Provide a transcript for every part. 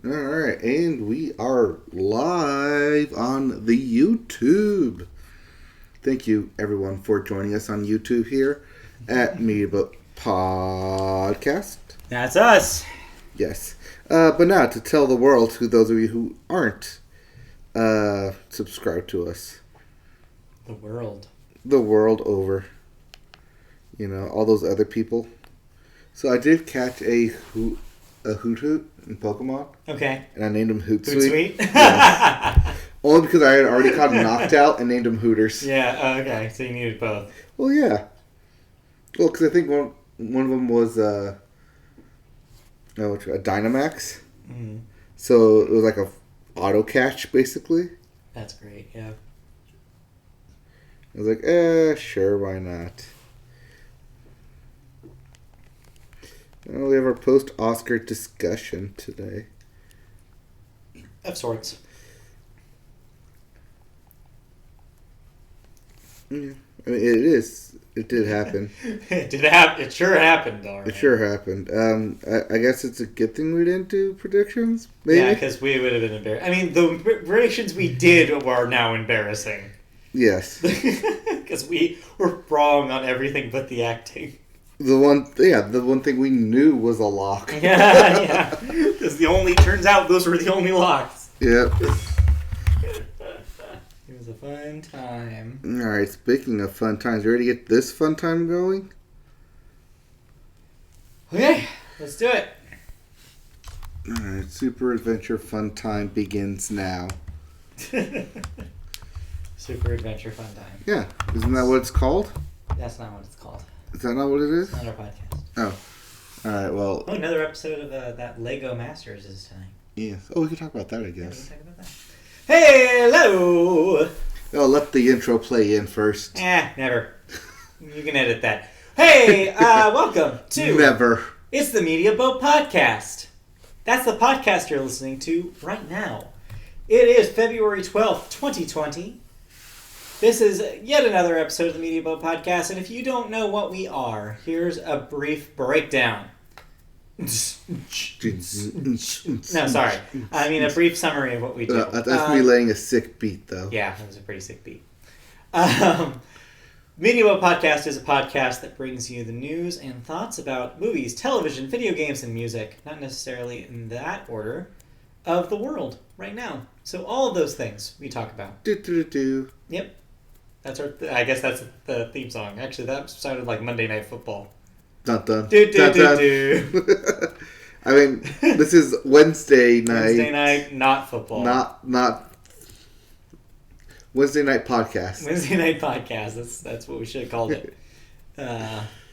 Alright, and we are live on the YouTube. Thank you, everyone, for joining us on YouTube here at Media Boat Podcast. That's us. Yes. But now, to tell the world, to those of you who aren't subscribed to us. The world. The world over. You know, all those other people. So I did catch a Hoot Hoot in Pokemon. Okay. And I named him Hootsuite. Yes. Only because I had already caught him knocked out and named him Hooters. Yeah, okay. So you needed both. Well, yeah. Well, because I think one of them was a Dynamax. Mm-hmm. So it was like a auto catch, basically. That's great, yeah. I was like, sure, why not? Well, we have our post-Oscar discussion today. Of sorts. Yeah. I mean, it is. It did happen. It sure happened, all right. It sure happened. I guess it's a good thing we didn't do predictions, maybe? Yeah, because we would have been embarrassed. I mean, the predictions we did were now embarrassing. Yes. Because we were wrong on everything but the acting. The one thing we knew was a lock. Yeah. Because turns out those were the only locks. Yep. It was a fun time. Alright, speaking of fun times, you ready to get this fun time going? Okay, let's do it. Alright, Super Adventure Fun Time begins now. Super Adventure Fun Time. Yeah, isn't that what it's called? That's not what it's called. Is that not what it is? It's not our podcast. Oh. Alright, well... Oh, another episode of that Lego Masters is tonight. Yes. Oh, we can talk about that, I Yeah, we guess. can talk about that. Hello! Oh, let the intro play in first. Never. You can edit that. Hey, welcome to... Never. It's the Media Boat Podcast. That's the podcast you're listening to right now. It is February 12th, 2020. This is yet another episode of the Media Boat Podcast, and if you don't know what we are, here's a brief breakdown. No, sorry. I mean, a brief summary of what we do. That's me laying a sick beat, though. Yeah, that was a pretty sick beat. Media Boat Podcast is a podcast that brings you the news and thoughts about movies, television, video games, and music. Not necessarily in that order of the world right now. So all of those things we talk about. Do. Yep. That's I guess that's the theme song. Actually, that sounded like Monday Night Football. Dun dun. Do. I mean, this is Wednesday night. Wednesday night, not football. Not Wednesday night podcast. Wednesday night podcast. That's what we should have called it.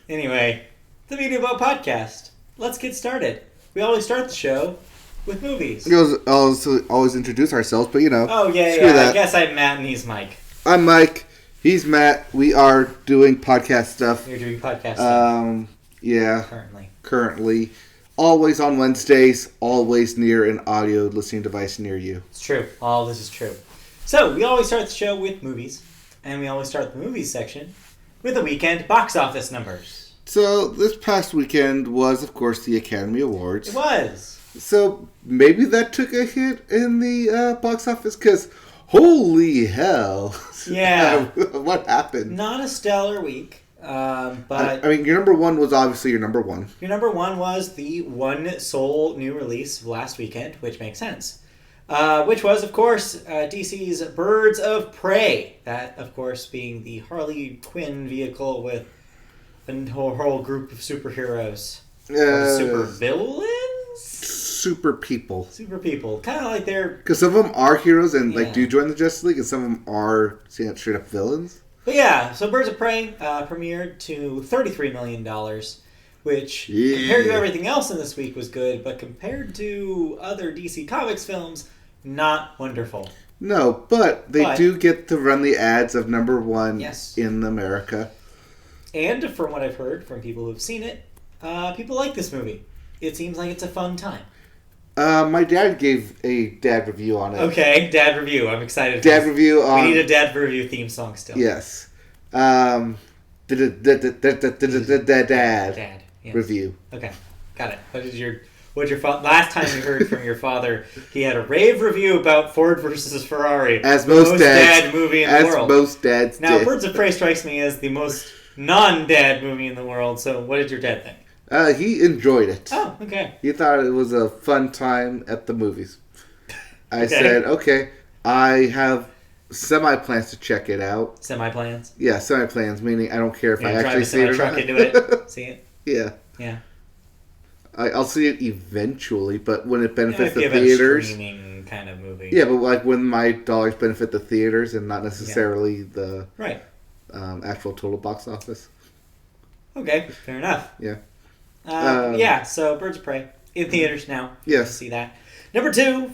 Anyway, the Media Boat Podcast. Let's get started. We always start the show with movies. We always introduce ourselves, but Oh yeah. that. I guess I'm Matt and he's Mike. I'm Mike. He's Matt. We are doing podcast stuff. You're doing podcast stuff. Yeah. Currently. Always on Wednesdays. Always near an audio listening device near you. It's true. All this is true. So, we always start the show with movies. And we always start the movies section with the weekend box office numbers. So, this past weekend was, of course, the Academy Awards. It was. So, maybe that took a hit in the box office, because holy hell. Yeah. What happened? Not a stellar week. But I mean, your number one was obviously your number one. Your number one was the one sole new release of last weekend, which makes sense. Which was, of course, DC's Birds of Prey. That, of course, being the Harley Quinn vehicle with a whole group of superheroes. Super villains? Super people. Super people. Kind of like they're... Because some of them are heroes and do join the Justice League, and some of them are straight up villains. But yeah, so Birds of Prey premiered to $33 million, which compared to everything else in this week was good, but compared to other DC Comics films, not wonderful. No, but they do get to run the ads of number one in America. And from what I've heard from people who have seen it, people like this movie. It seems like it's a fun time. My dad gave a dad review on it. Okay, dad review. I'm excited. Dad review on... We need a dad review theme song still. Yes. Dad Yeah. review. Okay, got it. What what your last time we heard from your father, he had a rave review about Ford versus Ferrari, as most dad movie in the world. As most dads now, did. Birds of Prey strikes me as the most non-dad movie in the world. So, what did your dad think? He enjoyed it. Oh, okay. He thought it was a fun time at the movies. I said, okay, I have semi-plans to check it out. Semi-plans? Yeah, semi-plans, meaning I don't care if I actually see it or truck not. into it? See it? Yeah. Yeah. I'll see it eventually, but when it benefits the if theaters... a streaming kind of movie. Yeah, but like when my dollars benefit the theaters and not necessarily the right. Actual total box office. Okay, fair enough. Yeah. Yeah, so Birds of Prey in theaters now. Yes. You can see that. Number 2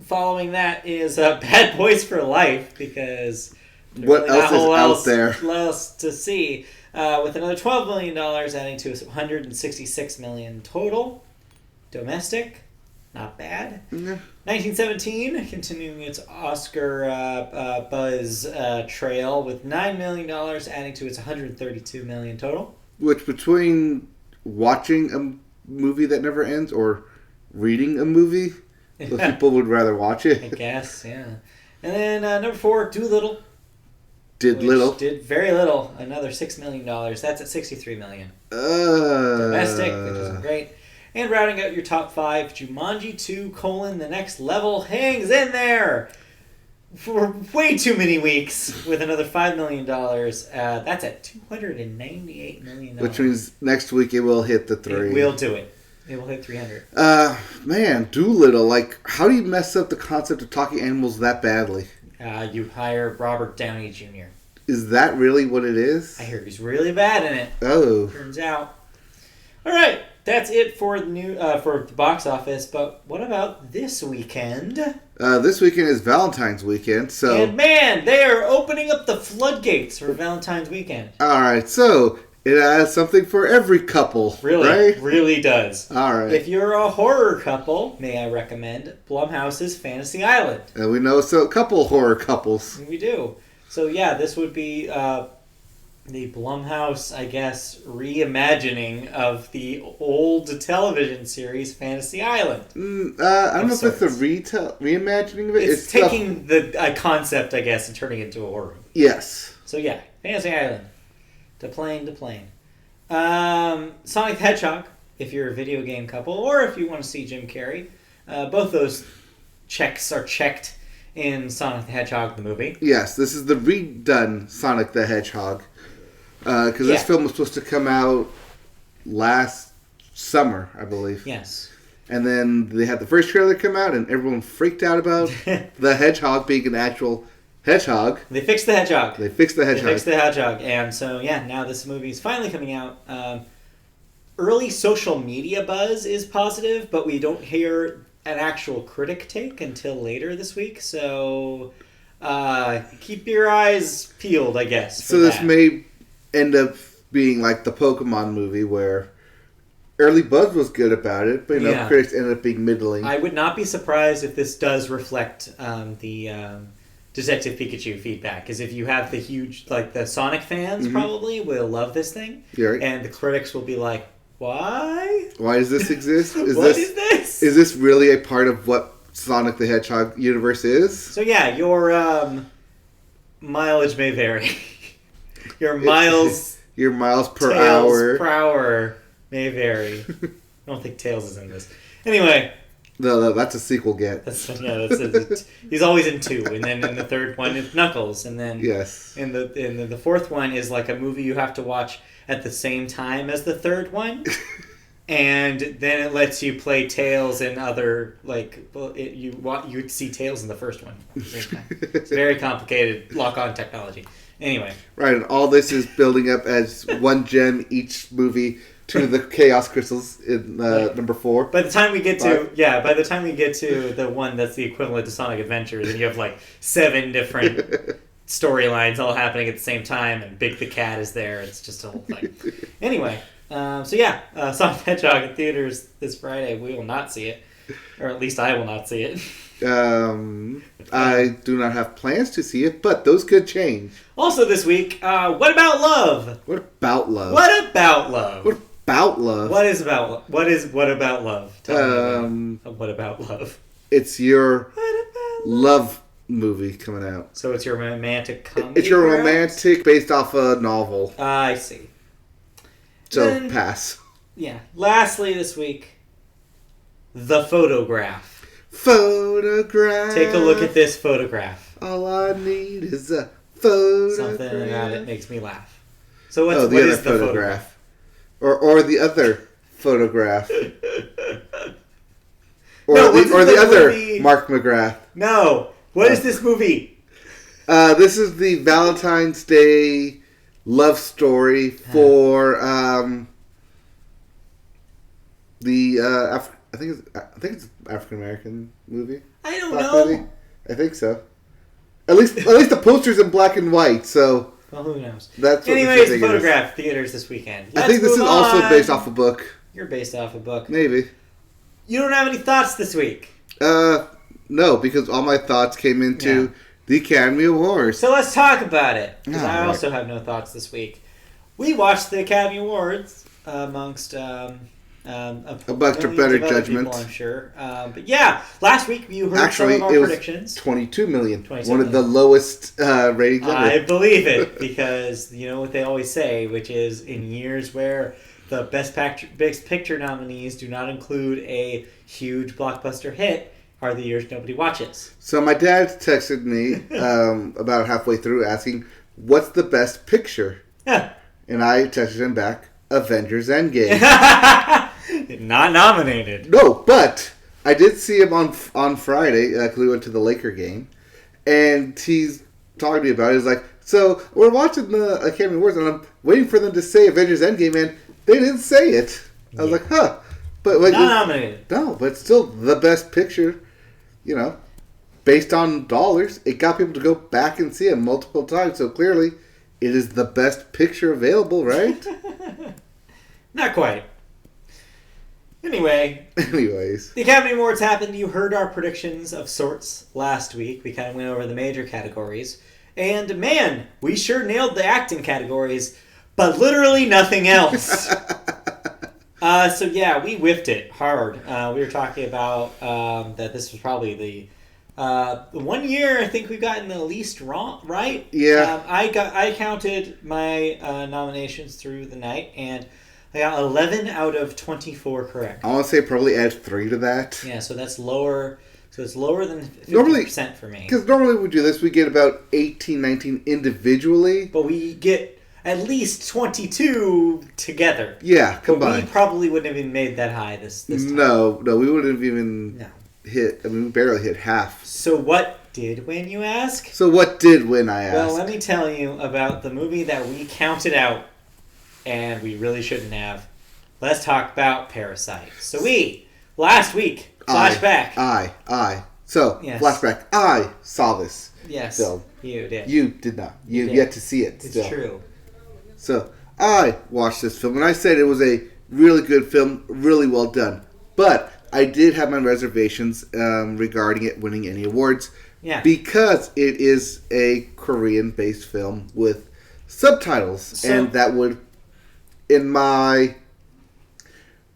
following that is Bad Boys for Life, because what else is out there? Else to see, with another $12 million adding to $166 million total. Domestic, not bad. Yeah. 1917, continuing its Oscar buzz trail with $9 million adding to its $132 million total. Which, between watching a movie that never ends or reading a movie, those people would rather watch it. I guess, yeah. And then number 4, Doolittle. Did very little. Another $6 million. That's at $63 million. Domestic, which isn't great. And rounding out your top 5, Jumanji 2: The Next Level hangs in there for way too many weeks with another $5 million. That's at $298 million. Which means next week it will hit the 3. It will do it. It will hit 300. Man, Doolittle. Like, how do you mess up the concept of talking animals that badly? You hire Robert Downey Jr. Is that really what it is? I hear he's really bad in it. Oh. Turns out. All right. That's it for the for the box office. But what about this weekend? This weekend is Valentine's Weekend, so... And man, they are opening up the floodgates for Valentine's Weekend. Alright, so it has something for every couple, really, right? Really does. Alright. If you're a horror couple, may I recommend Blumhouse's Fantasy Island. And we know a couple horror couples. We do. So yeah, this would be the Blumhouse, I guess, reimagining of the old television series Fantasy Island. I don't know if it's a reimagining of it. It's taking the concept, I guess, and turning it into a horror movie. Yes. So yeah, Fantasy Island. To plane. Sonic the Hedgehog, if you're a video game couple, or if you want to see Jim Carrey. Both those checks are checked in Sonic the Hedgehog, the movie. Yes, this is the redone Sonic the Hedgehog. Because this film was supposed to come out last summer, I believe. Yes. And then they had the first trailer come out, and everyone freaked out about the hedgehog being an actual hedgehog. They fixed the hedgehog. hedgehog. And so, yeah, now this movie is finally coming out. Early social media buzz is positive, but we don't hear an actual critic take until later this week. So keep your eyes peeled, I guess. So this may end up being like the Pokemon movie where early buzz was good about it, but critics ended up being middling. I would not be surprised if this does reflect the Detective Pikachu feedback, because if you have the huge, like the Sonic fans probably will love this thing, right. And the critics will be like, why? Why does this exist? Is this? Is this really a part of what Sonic the Hedgehog universe is? So yeah, your mileage may vary. Your miles per hour may vary. I don't think Tails is in this. Anyway. No, that's a sequel get. He's always in 2, and then in the third one it's Knuckles, and then in the fourth one is like a movie you have to watch at the same time as the third one, and then it lets you play Tails and other you'd see Tails in the first one. It's very complicated lock-on technology. Anyway. Right, and all this is building up as one gem each movie to the Chaos Crystals in number 4. By the time we get to the one that's the equivalent to Sonic Adventure, then you have like 7 different storylines all happening at the same time, and Big the Cat is there. It's just a whole thing. Anyway, Sonic the Hedgehog in theaters this Friday. We will not see it, or at least I will not see it. I do not have plans to see it, but those could change. Also this week, What About Love? What about love? What about love? What about love. What about love? Tell me what about love? It's your love movie coming out. So it's your romantic comedy. It's your romantic based off a novel. I see. So Then, pass. Yeah. Lastly, this week, The Photograph. Photograph. Take a look at this photograph. All I need is a photograph. Something about it makes me laugh. So what the is other the photograph? Or the other photograph. Or No, the other movie? Mark McGrath. No. What is this movie? This is the Valentine's Day love story for I think it's an African American movie. I don't Black know. movie? I think so. At least the poster's in black and white. So well, who knows? That's what anyways. the The Photograph theaters this weekend. I think this is also based off a book. You're based off a book. Maybe. You don't have any thoughts this week. No, because all my thoughts came into the Academy Awards. So let's talk about it. Because I right. also have no thoughts this week. We watched the Academy Awards amongst a bunch of better judgment. People, I'm sure. But yeah, last week you heard some of our predictions. 22 million. 22 one million. of the lowest ratings ever. I believe it because you know what they always say, which is in years where the best picture nominees do not include a huge blockbuster hit are the years nobody watches. So my dad texted me about halfway through asking, "What's the best picture?" Yeah. And I texted him back, "Avengers Endgame." Not nominated. No, but I did see him on Friday because we went to the Laker game, and he's talking to me about it. He's like, "So we're watching the Academy Awards, and I'm waiting for them to say Avengers Endgame, and they didn't say it." I was like, "Huh." But like, not nominated. No, but it's still the best picture, you know, based on dollars. It got people to go back and see it multiple times, so clearly it is the best picture available, right? Not quite. Anyways. The Academy Awards happened. You heard our predictions of sorts last week. We kind of went over the major categories. And man, we sure nailed the acting categories, but literally nothing else. So yeah, we whiffed it hard. We were talking about that this was probably the 1 year I think we've gotten the least wrong, right? Yeah. I counted my nominations through the night, and I got 11 out of 24 correct. I want to say probably add 3 to that. Yeah, so that's lower. So it's lower than 50% for me. Because normally we do this, we get about 18, 19 individually. But we get at least 22 together. Yeah, combined. But we probably wouldn't have even made that high this time. No, we wouldn't have even hit. I mean, we barely hit half. So what did win, you ask? So what did win, I ask? Well, let me tell you about the movie that we counted out, and we really shouldn't have. Let's talk about Parasite. So last week, flashback. So, yes. Flashback. I saw this. Yes, film. you did. You did not. You did. yet to see it. It's still. true. So, I watched this film, and I said it was a really good film, really well done. But I did have my reservations regarding it winning any awards. Yeah. Because it is a Korean-based film with subtitles. And that would, in my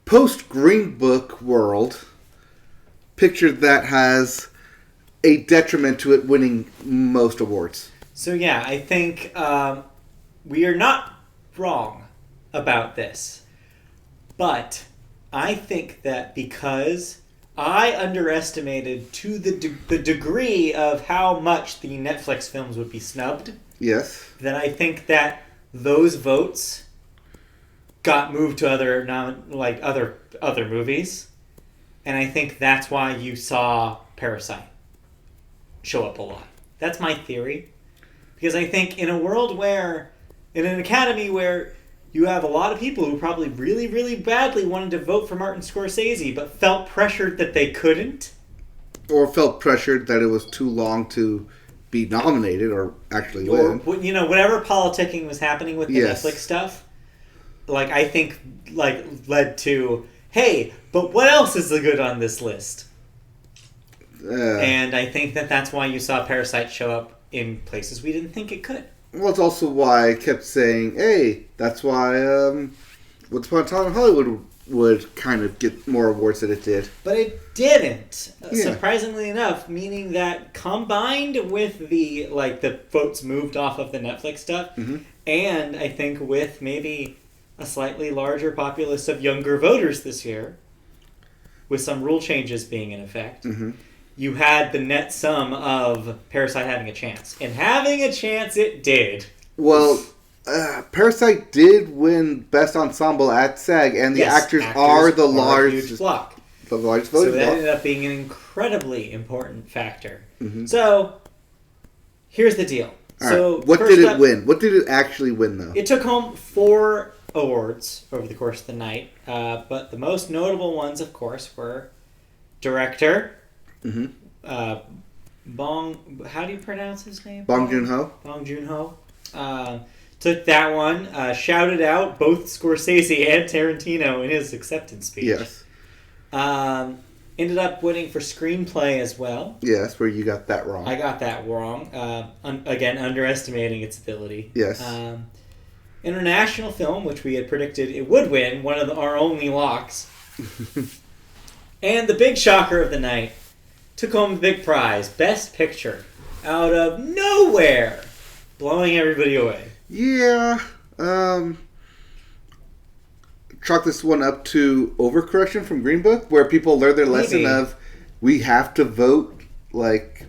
post-Green Book world, picture that has a detriment to it winning most awards. So yeah, I think we are not wrong about this. But I think that because I underestimated to the degree of how much the Netflix films would be snubbed. Yes. That I think that those votes got moved to other movies, and I think that's why you saw Parasite show up a lot. That's my theory, because I think in a world where, in an academy where you have a lot of people who probably really, really badly wanted to vote for Martin Scorsese, but felt pressured that they couldn't, or felt pressured that it was too long to be nominated or actually win. Or, you know, whatever politicking was happening with the Netflix stuff, like, I think, like, led to, hey, but what else is good on this list? And I think that that's why you saw Parasite show up in places we didn't think it could. Well, it's also why I kept saying, hey, that's why Once Upon a Time in Hollywood would kind of get more awards than it did. But it didn't, Yeah. surprisingly enough, meaning that combined with the votes moved off of the Netflix stuff, and I think with maybe a slightly larger populace of younger voters this year, with some rule changes being in effect, you had the net sum of Parasite having a chance. And having a chance it did. Well, Parasite did win Best Ensemble at SAG, and the actors are the largest block. The largest voting So that block. ended up being an incredibly important factor. So, here's the deal. So what did it win? What did it actually win, though? It took home 4 awards over the course of the night, but the most notable ones, of course, were director, Bong. How do you pronounce his name? Bong Joon-ho. Bong Joon-ho. Took that one. Shouted out both Scorsese and Tarantino in his acceptance speech. Yes. Ended up winning for screenplay as well. Yes, where you got that wrong. I got that wrong. Again, underestimating its ability. Yes. International film, which we had predicted it would win, one of our only locks. And the big shocker of the night took home the big prize, Best Picture, out of nowhere, blowing everybody away. Yeah. Chalk this one up to overcorrection from Green Book, where people learn their lesson of we have to vote like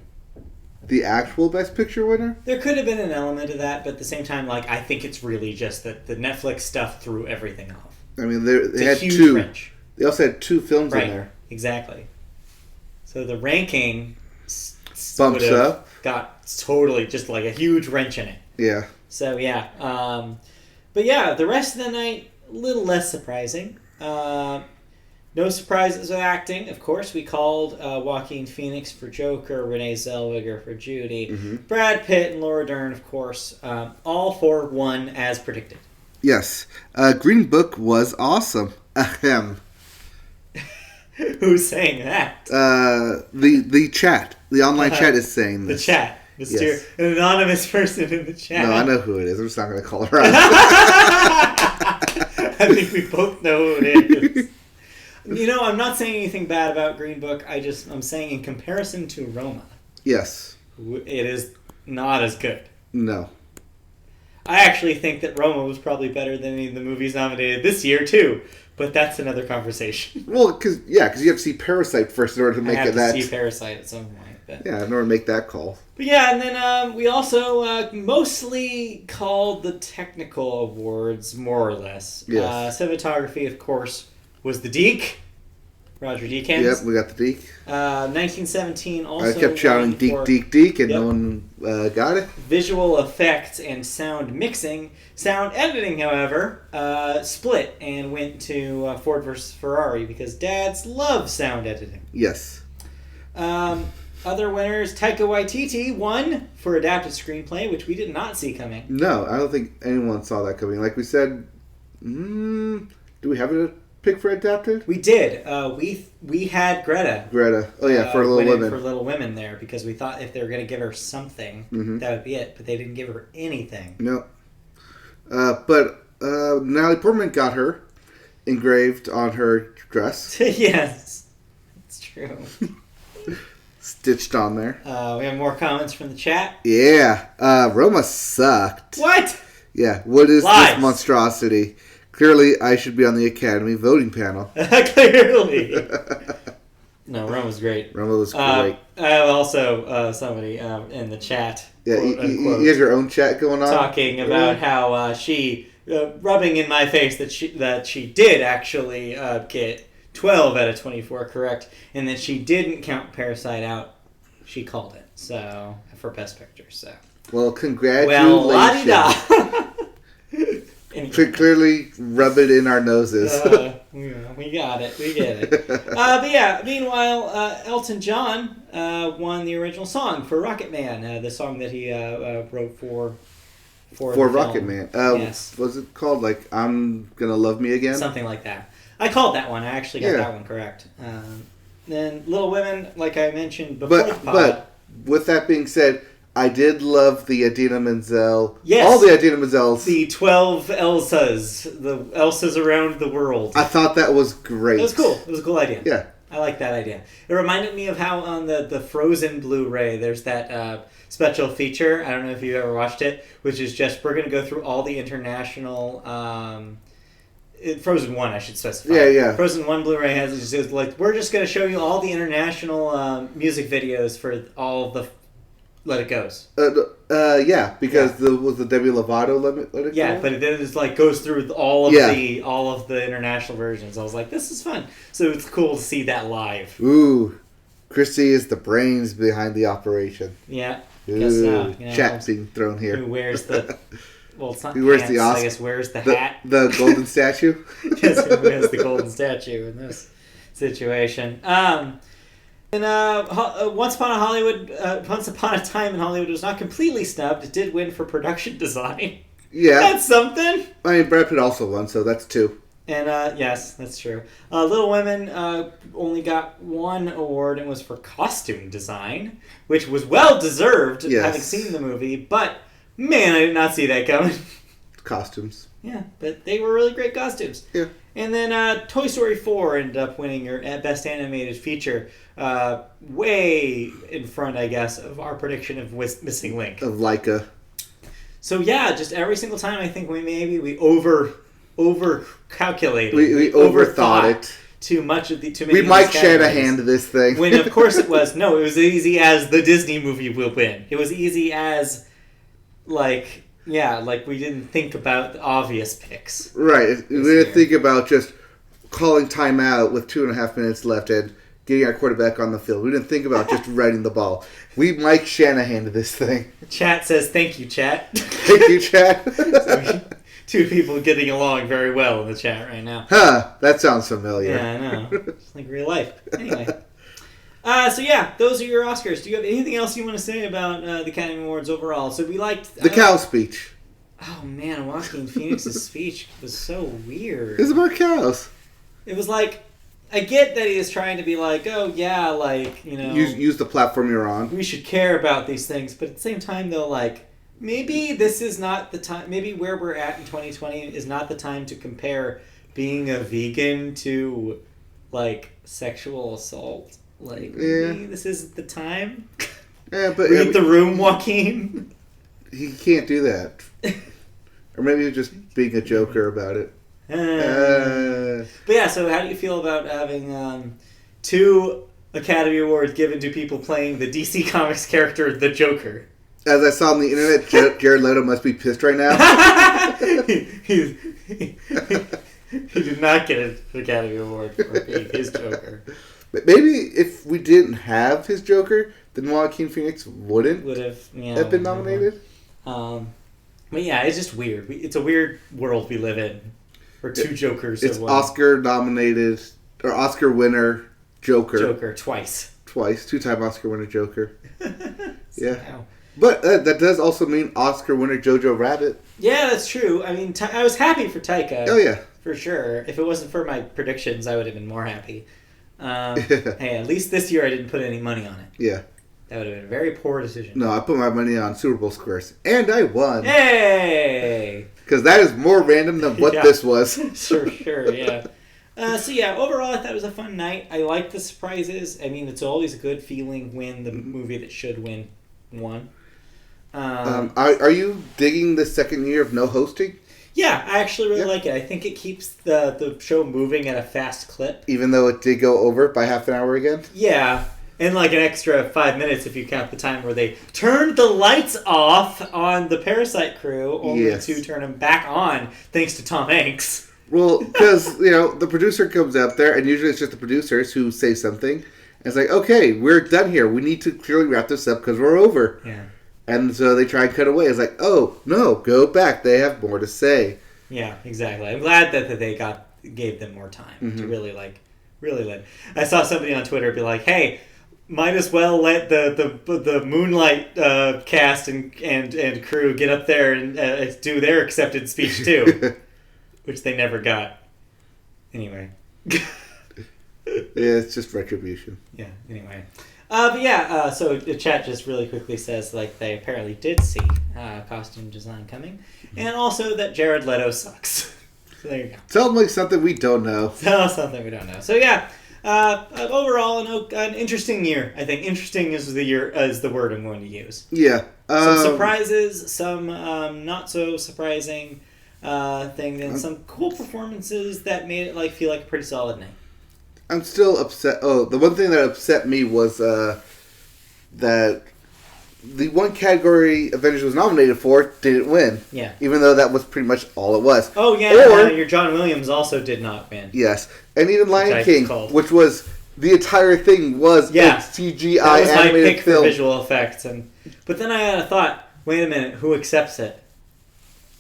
the actual Best Picture winner. There could have been an element of that, but at the same time, I think it's really just that the Netflix stuff threw everything off. I mean, they had huge 2. wrench. They also had 2 films in there. Exactly. So the ranking Bumps up. Got totally just like a huge wrench in it. Yeah. So yeah, but yeah, the rest of the night a little less surprising. No surprises with acting. Of course, we called Joaquin Phoenix for Joker, Renee Zellweger for Judy, Brad Pitt and Laura Dern, of course, all for one as predicted. Yes. Green Book was awesome. Ahem. Who's saying that? The chat. The online chat is saying this. The chat. Yes. An anonymous person in the chat. No, I know who it is. I'm just not going to call her out. I think we both know who it is. I'm not saying anything bad about Green Book. I'm saying in comparison to Roma. Yes. It is not as good. No. I actually think that Roma was probably better than any of the movies nominated this year, too. But that's another conversation. Well, because you have to see Parasite first in order to make I have that. to see Parasite at some point. But. Yeah, in order to make that call. But yeah, and then we also mostly called the technical awards, more or less. Yes. Cinematography, of course, was the Deke. Roger Deakins. Yep, we got the Deke. 1917 also. I kept shouting Deke, Deke, Deke, and no one got it. Visual effects and sound mixing. Sound editing, however, split and went to Ford versus Ferrari because dads love sound editing. Yes. Other winners, Taika Waititi won for adapted screenplay, which we did not see coming. No, I don't think anyone saw that coming. Like we said, do we have a pick for adapted? We did. We had Greta. Oh yeah, for Little Women. For Little Women there, because we thought if they were going to give her something, that would be it. But they didn't give her anything. No. But Natalie Portman got her engraved on her dress. Yes, it's true. Stitched on there. We have more comments from the chat. Yeah. Roma sucked. What? Yeah. What is Lies. this monstrosity? Clearly, I should be on the Academy voting panel. Clearly. No, Rome was great. Roma was great. I have also somebody in the chat. Yeah, you have your own chat going on? Talking about how she, rubbing in my face that she did actually get 12 out of 24 correct, and that she didn't count Parasite out. She called it, so, for Best Picture, so. Well, congratulations. Well, la-di-da. Clearly rub it in our noses. We got it. We get it. But yeah, meanwhile, Elton John won the original song for Rocket Man, the song that he wrote for Rocket Man. Yes. Was it called, I'm Gonna Love Me Again? Something like that. I called that one. I actually got that one correct. Then Little Women, like I mentioned before the pod. But with that being said, I did love the Idina Menzel. Yes. All the Idina Menzels. The 12 Elsas. The Elsas around the world. I thought that was great. It was cool. It was a cool idea. Yeah. I like that idea. It reminded me of how on the Frozen Blu-ray, there's that special feature. I don't know if you've ever watched it, which is just, we're going to go through all the international... Frozen 1, I should specify. Yeah. Frozen 1 Blu-ray has like, we're just going to show you all the international music videos for all of the Let It Goes. Yeah, because was the Demi Lovato Let It Yeah, Go? but it then just like goes through all of the international versions. I was like, this is fun. So it's cool to see that live. Ooh, Chrissy is the brains behind the operation. Yeah. Ooh, Guess so. chat being thrown here. Who wears the... Well, it's not Who wears pants, the I guess wears the hat. The golden statue? Yes, who wears the golden statue in this situation. And Once Upon a Time in Hollywood was not completely snubbed. It did win for production design. Yeah. That's something. I mean, Brad Pitt also won, so that's 2. And yes, that's true. Little Women only got 1 award and was for costume design, which was well deserved, having seen the movie. But man, I did not see that coming. Costumes. Yeah, but they were really great costumes. Yeah. And then Toy Story 4 ended up winning your Best Animated Feature, way in front, I guess, of our prediction of Missing Link. Of Laika. So yeah, just every single time I think we over calculated. We overthought it. Too much of the too We many. Mike Shanahan this thing. When of course it was easy as the Disney movie will win. It was easy as like we didn't think about the obvious picks. Right. We didn't think about just calling timeout with 2.5 minutes left and getting our quarterback on the field. We didn't think about just running the ball. We Mike Shanahan this thing. Chat says thank you, chat. Thank you, chat. So, 2 people getting along very well in the chat right now. Huh, that sounds familiar. Yeah, I know. It's like real life. Anyway. So yeah, those are your Oscars. Do you have anything else you want to say about the Academy Awards overall? So we liked... The cow speech. Oh man, Joaquin Phoenix's speech was so weird. It's about cows. It was like... I get that he is trying to be like, oh yeah, like, you know... Use the platform you're on. We should care about these things, but at the same time though, like... Maybe this is not the time... Maybe where we're at in 2020 is not the time to compare being a vegan to, like, sexual assault. Like, maybe this isn't the time? Yeah, but... Read the room, Joaquin. He can't do that. Or maybe he's just being a joker about it. But yeah, so how do you feel about having 2 Academy Awards given to people playing the DC Comics character, the Joker? As I saw on the internet, Jared Leto must be pissed right now. he did not get an Academy Award for being his Joker. Maybe if we didn't have his Joker, then Joaquin Phoenix would have been nominated. But yeah, it's just weird. It's a weird world we live in. For 2 Jokers. It's Oscar-nominated, or Oscar winner Joker. Joker, twice. 2-time Oscar winner Joker. Yeah. Wow. But that does also mean Oscar winner Jojo Rabbit. Yeah, that's true. I mean, I was happy for Taika. Oh, yeah. For sure. If it wasn't for my predictions, I would have been more happy. Hey, at least this year I didn't put any money on it. Yeah. That would have been a very poor decision. No, I put my money on Super Bowl squares. And I won. Hey! Because that is more random than what this was. Sure, yeah. So yeah, overall I thought it was a fun night. I liked the surprises. I mean, it's always a good feeling when the movie that should win won. Are you digging the second year of no hosting? Yeah, I actually really like it. I think it keeps the show moving at a fast clip. Even though it did go over by half an hour again? Yeah, and like an extra 5 minutes if you count the time where they turned the lights off on the Parasite crew, only to turn them back on thanks to Tom Hanks. Well, because, the producer comes up there, and usually it's just the producers who say something. And it's like, okay, we're done here. We need to clearly wrap this up because we're over. Yeah. And so they try and cut away. It's like, oh, no, go back. They have more to say. Yeah, exactly. I'm glad that they gave them more time to really let. I saw somebody on Twitter be like, hey, might as well let the Moonlight cast and crew get up there and do their acceptance speech too. Which they never got. Anyway. Yeah, it's just retribution. Yeah, anyway. But yeah, so the chat just really quickly says like they apparently did see costume design coming, and also that Jared Leto sucks. So there you go. Sounds like something we don't know. So something we don't know. So yeah, overall an interesting year. I think interesting is the word I'm going to use. Yeah. Some surprises, some not so surprising thing, and some cool performances that made it feel like a pretty solid night. I'm still upset. Oh, the one thing that upset me was that the one category Avengers was nominated for didn't win. Yeah. Even though that was pretty much all it was. Oh, yeah. Your John Williams also did not win. Yes. And even Lion King, which was the entire thing was a CGI that was animated my pick film. For visual effects. But then I had a thought, wait a minute, who accepts it?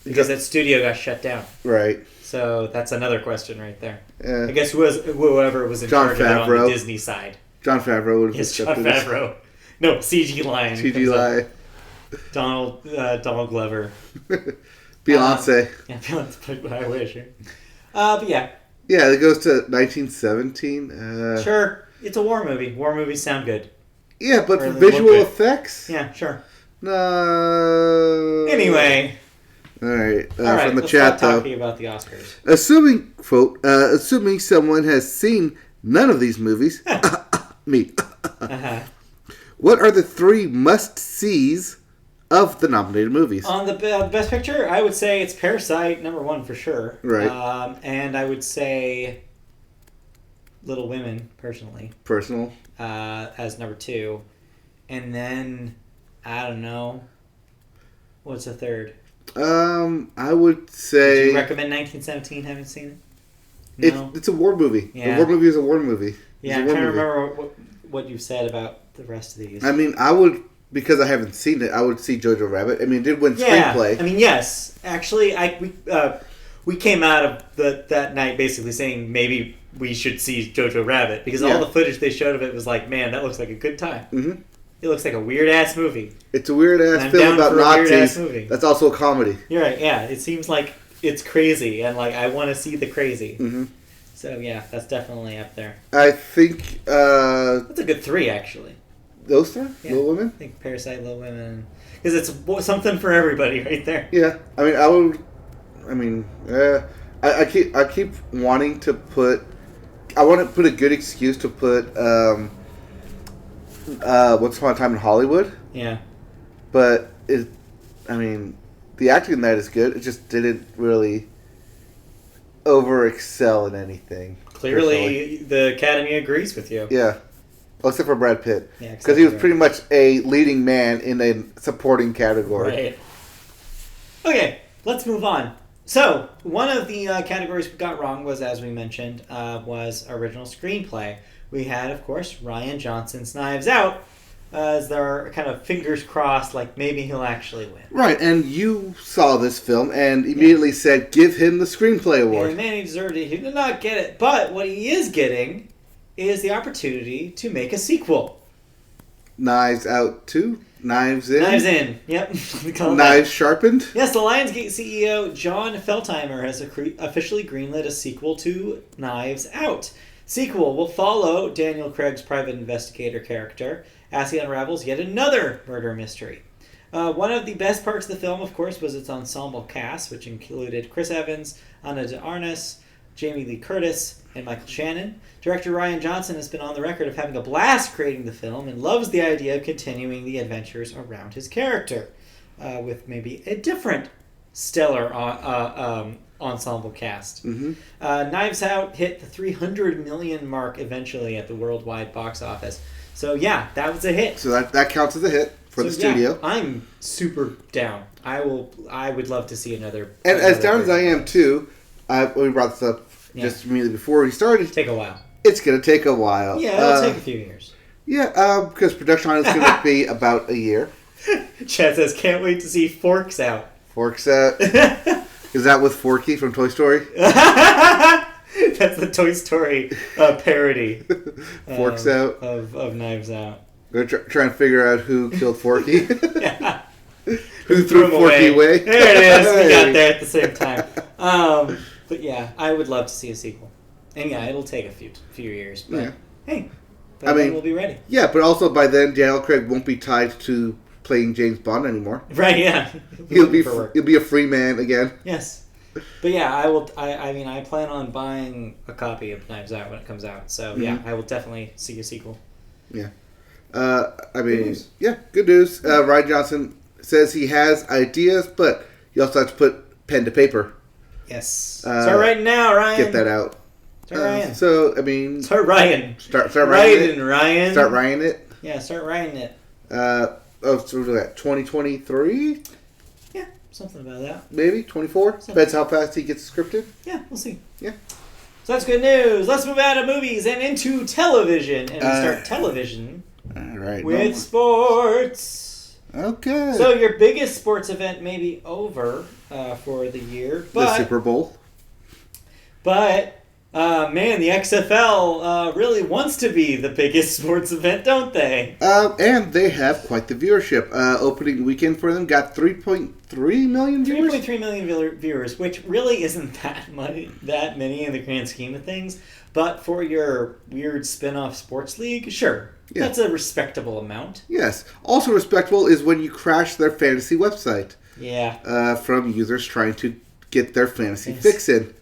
Because that studio got shut down. Right. So that's another question right there. Yeah. I guess whoever was in charge of it on the Disney side. John Favreau would have accepted it. John Favreau. No, CG Lion. CG Lion. Donald Glover. Beyonce. Yeah, Beyonce. I wish. But yeah. Yeah, it goes to 1917. Sure. It's a war movie. War movies sound good. Yeah, but for visual effects? Yeah, sure. No. Anyway. All right. From the let's chat, start talking about the Oscars. Assuming someone has seen none of these movies, me. What are the 3 must-sees of the nominated movies? On the Best Picture, I would say it's Parasite, number 1 for sure. Right. And I would say Little Women, personally. As number 2. And then, I don't know, what's the third? I would say... Would you recommend 1917? Haven't seen it? No? It's a war movie. Yeah. A war movie is a war movie. Yeah, I'm trying to remember what you said about the rest of these. I mean, I would, because I haven't seen it, I would see Jojo Rabbit. I mean, it did win screenplay. I mean, yes. Actually, we came out of that night basically saying maybe we should see Jojo Rabbit, because all the footage they showed of it was like, man, that looks like a good time. Mm-hmm. It looks like a weird-ass movie. It's a weird-ass film about Nazis. That's also a comedy. You're right, yeah. It seems like it's crazy, and I want to see the crazy. Mm-hmm. So, yeah, that's definitely up there. I think... that's a good 3, actually. Those 3? Yeah. Little Women? I think Parasite, Little Women. Because it's something for everybody right there. Yeah. I mean, I keep wanting to put... I want to put a good excuse to put... Once Upon a Time in Hollywood. Yeah. But, the acting in that is good. It just didn't really over-excel in anything. Clearly, the Academy agrees with you. Yeah. Well, except for Brad Pitt. Yeah, because he was pretty much a leading man in a supporting category. Right. Okay, let's move on. So, one of the categories we got wrong was, as we mentioned, was original screenplay. We had, of course, Rian Johnson's Knives Out, as their kind of fingers crossed, like maybe he'll actually win. Right, and you saw this film and immediately said, give him the screenplay award. And man, he deserved it. He did not get it. But what he is getting is the opportunity to make a sequel. Knives Out 2? Knives In? Knives In, yep. Knives Sharpened? Yes, the Lionsgate CEO, John Feltheimer, has officially greenlit a sequel to Knives Out. Sequel will follow Daniel Craig's private investigator character as he unravels yet another murder mystery. One of the best parts of the film, of course, was its ensemble cast, which included Chris Evans, Ana de Armas, Jamie Lee Curtis, and Michael Shannon. Director Rian Johnson has been on the record of having a blast creating the film and loves the idea of continuing the adventures around his character, with maybe a different stellar ensemble cast. Mm-hmm. Knives Out hit the 300 million mark eventually at the worldwide box office. So yeah, that was a hit. So that counts as a hit for the studio. Yeah, I'm super down. I would love to see another. And as down as I am too, we brought this up just immediately before we started. Take a while. It's going to take a while. Yeah, it'll take a few years. Yeah, because production on it's going to be about a year. Chad says, can't wait to see Forks Out. Forks Out. Is that with Forky from Toy Story? That's the Toy Story parody. Forks Out. Of Knives Out. We're trying to figure out who killed Forky. Yeah. Who threw Forky away. There it is. We got there at the same time. But yeah, I would love to see a sequel. And yeah, it'll take a few years. But hey, then we'll be ready. Yeah, but also by then, Daniel Craig won't be tied to playing James Bond anymore. Right? Yeah. He'll be a free man again. Yes. But yeah, I will. I plan on buying a copy of Knives Out when it comes out. So yeah, I will definitely see a sequel. Yeah. Good news. Ryan Johnson says he has ideas, but you also have to put pen to paper. Yes. Start writing now, Ryan. Get that out. Start Ryan. Start writing. Start writing it. Ryan. Start writing it. Yeah, start writing it. So we're looking at 2023. Yeah, something about that. Maybe 24. Depends how fast he gets scripted. Yeah, we'll see. Yeah. So that's good news. Let's move out of movies and into television, and we start television. All right. With sports. Okay. So your biggest sports event may be over for the year, but the Super Bowl. But man, the XFL really wants to be the biggest sports event, don't they? And they have quite the viewership. Opening weekend for them got 3.3 million viewers. 3.3 million viewers, which really isn't that many in the grand scheme of things. But for your weird spin-off sports league, sure. Yeah. That's a respectable amount. Yes. Also respectable is when you crash their fantasy website. Yeah. From users trying to get their fantasy fix in.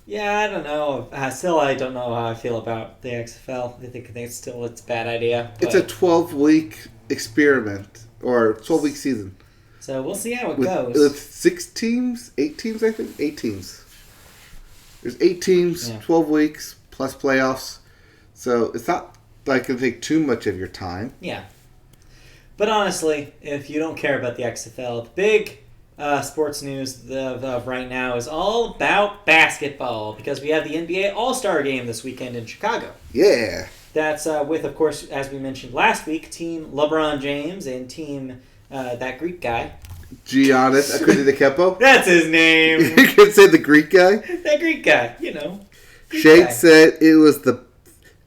Yeah, I don't know. Still, I don't know how I feel about the XFL. I think it's a bad idea. It's a 12-week experiment, or 12-week season. So we'll see how it goes. With 6 teams? 8 teams, I think? 8 teams. There's 8 teams, 12 weeks, plus playoffs. So it's not like it'll take too much of your time. Yeah. But honestly, if you don't care about the XFL, the big sports news of right now is all about basketball, because we have the NBA AllStar Game this weekend in Chicago. Yeah. That's with, of course, as we mentioned last week, Team LeBron James and Team that Greek guy. Giannis Antetokounmpo. That's his name. You can say the Greek guy. That Greek guy, you know. Shane said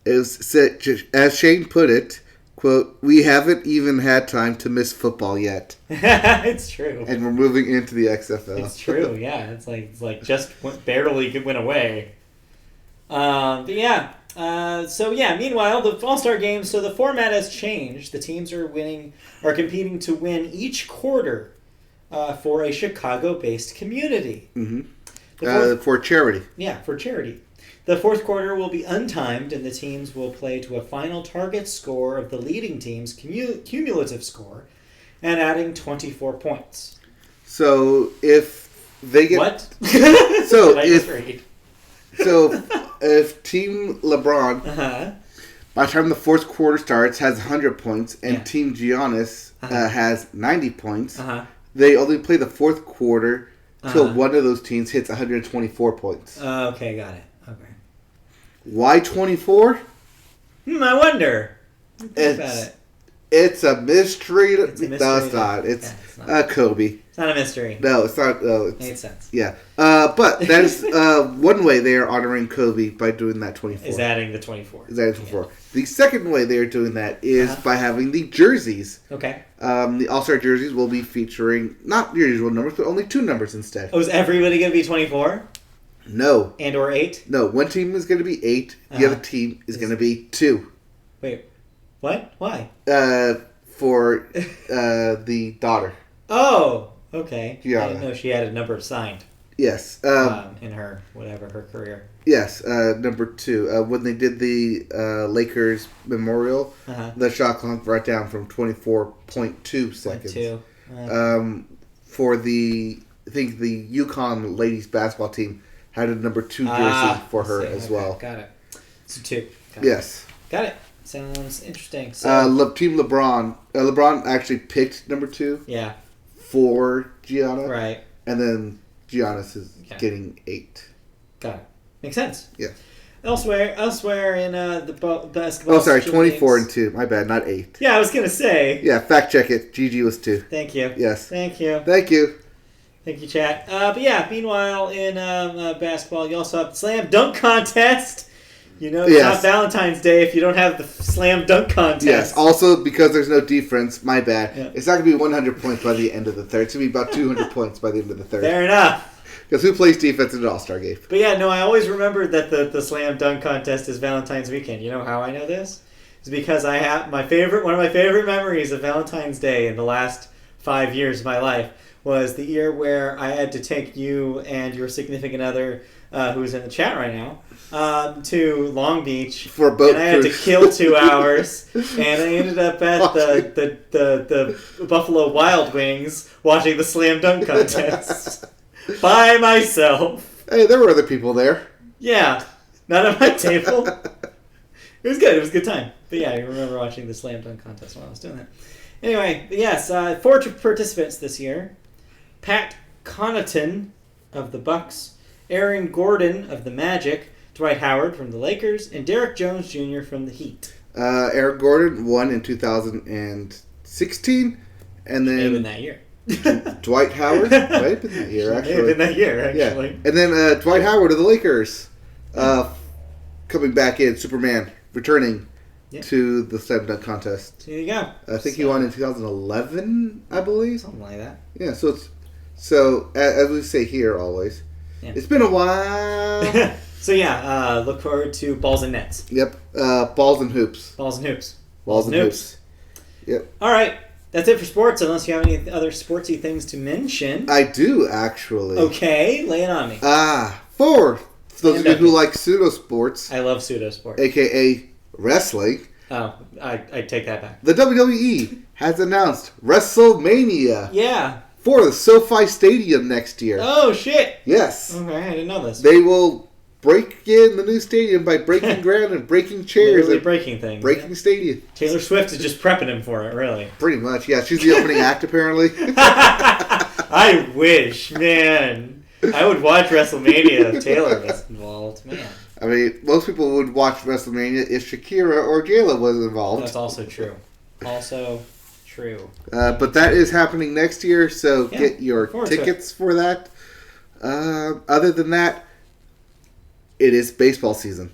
as Shane put it, quote, "We haven't even had time to miss football yet." It's true. And we're moving into the XFL. It's true, yeah. It's like just barely went away. But yeah. Meanwhile, the All-Star Game, so the format has changed. The teams are competing to win each quarter for a Chicago-based community. Mm-hmm. For charity. Yeah, for charity. The fourth quarter will be untimed, and the teams will play to a final target score of the leading team's cumulative score, and adding 24 points. So if they get what? If Team LeBron, by the time the fourth quarter starts, has 100 points, and Team Giannis has 90 points, they only play the fourth quarter till one of those teams hits 124 points. Okay, got it. Okay. Why 24? I wonder. Think about it. It's a mystery. It's a mystery. No, it's not. It's not. Kobe. It's not a mystery. No, it's not. Makes sense. Yeah. But that is one way they are honoring Kobe by doing that 24. Is adding the 24. Yeah. The second way they are doing that is by having the jerseys. Okay. The All-Star jerseys will be featuring not your usual numbers, but only 2 numbers instead. Oh, is everybody going to be 24? No. And or 8? No, one team is going to be 8. The other team is going to be 2. Wait. What? Why? For the daughter. Oh, okay. Yeah. I didn't know she had a number signed. Yes. In her career. Yes. Number 2. When they did the Lakers memorial, the shot clock brought down from 24.2 seconds. 0.2. For the UConn ladies basketball team had a number 2 jersey for her as well. Got it. So 2. Yes. Got it. Sounds interesting. So, Team LeBron. LeBron actually picked number 2. Yeah. For Gianna. Right. And then Giannis is getting 8. Got it. Makes sense. Yeah. Elsewhere in the basketball. Oh, sorry, 24 and 2. My bad, not 8. Yeah, I was gonna say. Yeah, fact check it. GG was 2. Thank you. Yes. Thank you. Thank you. Thank you, chat. But yeah, meanwhile in basketball, you also have the slam dunk contest. You know, it's not Valentine's Day if you don't have the slam dunk contest. Yes, also because there's no defense, my bad. Yeah. It's not going to be 100 points by the end of the third. It's going to be about 200 points by the end of the third. Fair enough. Because who plays defense in an All-Star Game? But yeah, no, I always remembered that the slam dunk contest is Valentine's Weekend. You know how I know this? is because I have one of my favorite memories of Valentine's Day in the last 5 years of my life was the year where I had to take you and your significant other, who is in the chat right now, to Long Beach for a boat and I had to kill 2 hours, and I ended up at the Buffalo Wild Wings watching the slam dunk contest by myself. Hey, there were other people there. Yeah, not at my table. It was good. It was a good time. But yeah, I remember watching the slam dunk contest while I was doing that. Anyway, but yes, 4 participants this year: Pat Connaughton of the Bucks, Aaron Gordon of the Magic, Dwight Howard from the Lakers, and Derek Jones Jr. from the Heat. Eric Gordon won in 2016, and then May have been that year. Dwight Howard might have been that year, actually. May have been that year, actually. Yeah. And then Dwight Howard of the Lakers, coming back in, Superman, returning to the slam dunk contest. There you go. I think he won in 2011, I believe. Something like that. Yeah, so as we say here always, it's been a while. So yeah, look forward to balls and nets. Yep, balls and hoops. Balls and hoops. Balls and hoops. Yep. All right, that's it for sports. Unless you have any other sportsy things to mention. I do actually. Okay, lay it on me. For those of you who like pseudo sports, I love pseudo sports, aka wrestling. Oh, I take that back. The WWE has announced WrestleMania. Yeah. For the SoFi Stadium next year. Oh shit! Yes. Okay, I didn't know this. They will break in the new stadium by breaking ground and breaking chairs. Literally and breaking things. Breaking stadium. Taylor Swift is just prepping him for it, really. Pretty much, yeah. She's the opening act, apparently. I wish, man. I would watch WrestleMania if Taylor was involved, man. I mean, most people would watch WrestleMania if Shakira or J-Lo was involved. That's also true. True. But that is happening next year, so get your tickets for that. Other than that, it is baseball season.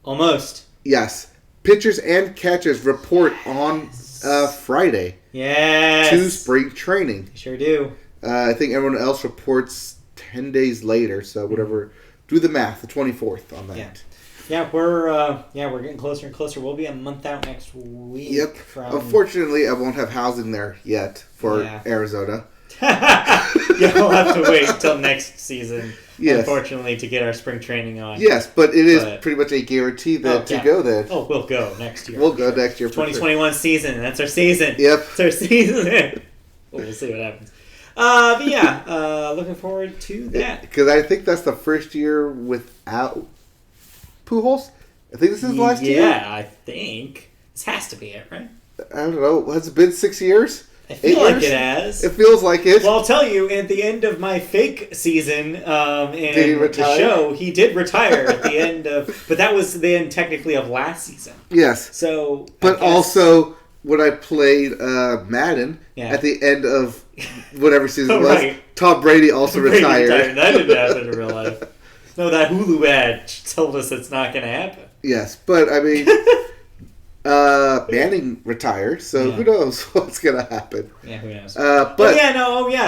Almost. Yes. Pitchers and catchers report on Friday. Yes. To spring training. They sure do. I think everyone else reports 10 days later, so whatever. Do the math, the 24th on that. Yeah, we're getting closer and closer. We'll be a month out next week. Yep. Unfortunately, I won't have housing there yet for Arizona. You'll have to wait until next season, unfortunately, to get our spring training on. Yes, but it is pretty much a guarantee to go then. Oh, we'll go next year. We'll go next year. 2021 season. That's our season. Yep. It's our season. We'll see what happens. But yeah, looking forward to that. Because I think that's the first year without Pujols. I think this is the last year. Yeah, I think. This has to be it, right? I don't know. Has it been 6 years? I feel like it has. It feels like it. Well, I'll tell you, at the end of my fake season in the show, he did retire at the end of... But that was the end, technically, of last season. Yes. So, but also, when I played Madden, at the end of whatever season it was, Tom Brady also retired. That didn't happen in real life. No, that Hulu ad told us it's not going to happen. Yes, but I mean, Manning retired, so who knows what's going to happen? Yeah, who knows?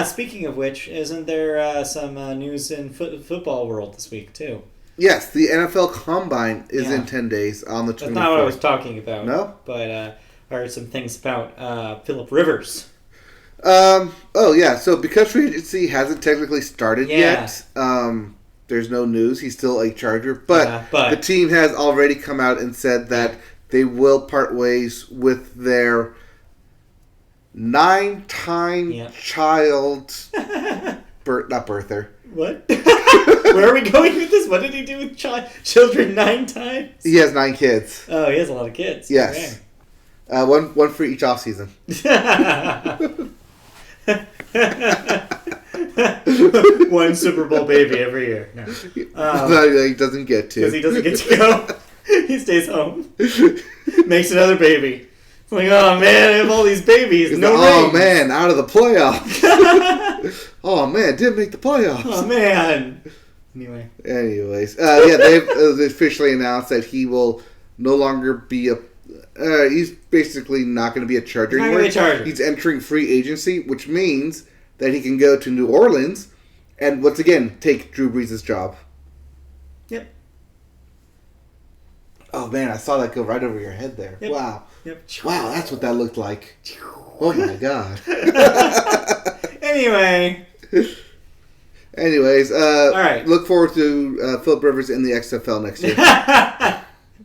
Speaking of which, isn't there some news in football world this week too? Yes, the NFL Combine is in 10 days on the 24th. That's not what I was talking about. No? But I heard some things about Phillip Rivers. So because free agency hasn't technically started yet, there's no news. He's still a Charger. But the team has already come out and said that they will part ways with their 9-time child... not birther. What? Where are we going with this? What did he do with children 9 times? He has 9 kids. Oh, he has a lot of kids. Yes. Okay. One for each offseason. One Super Bowl baby every year. No. He doesn't get to. Because he doesn't get to go. He stays home. Makes another baby. It's like, oh man, I have all these babies. Rings. Man, out of the playoffs. Oh man, didn't make the playoffs. Oh man. Anyways, they've officially announced that he will no longer be he's basically not going to be a Charger anymore. He's entering free agency, which means that he can go to New Orleans and once again take Drew Brees' job. Yep. Oh man, I saw that go right over your head there. Yep. Wow. Yep. Wow, that's what that looked like. Oh my god. Anyway. Anyways, all right. Look forward to Philip Rivers in the XFL next year.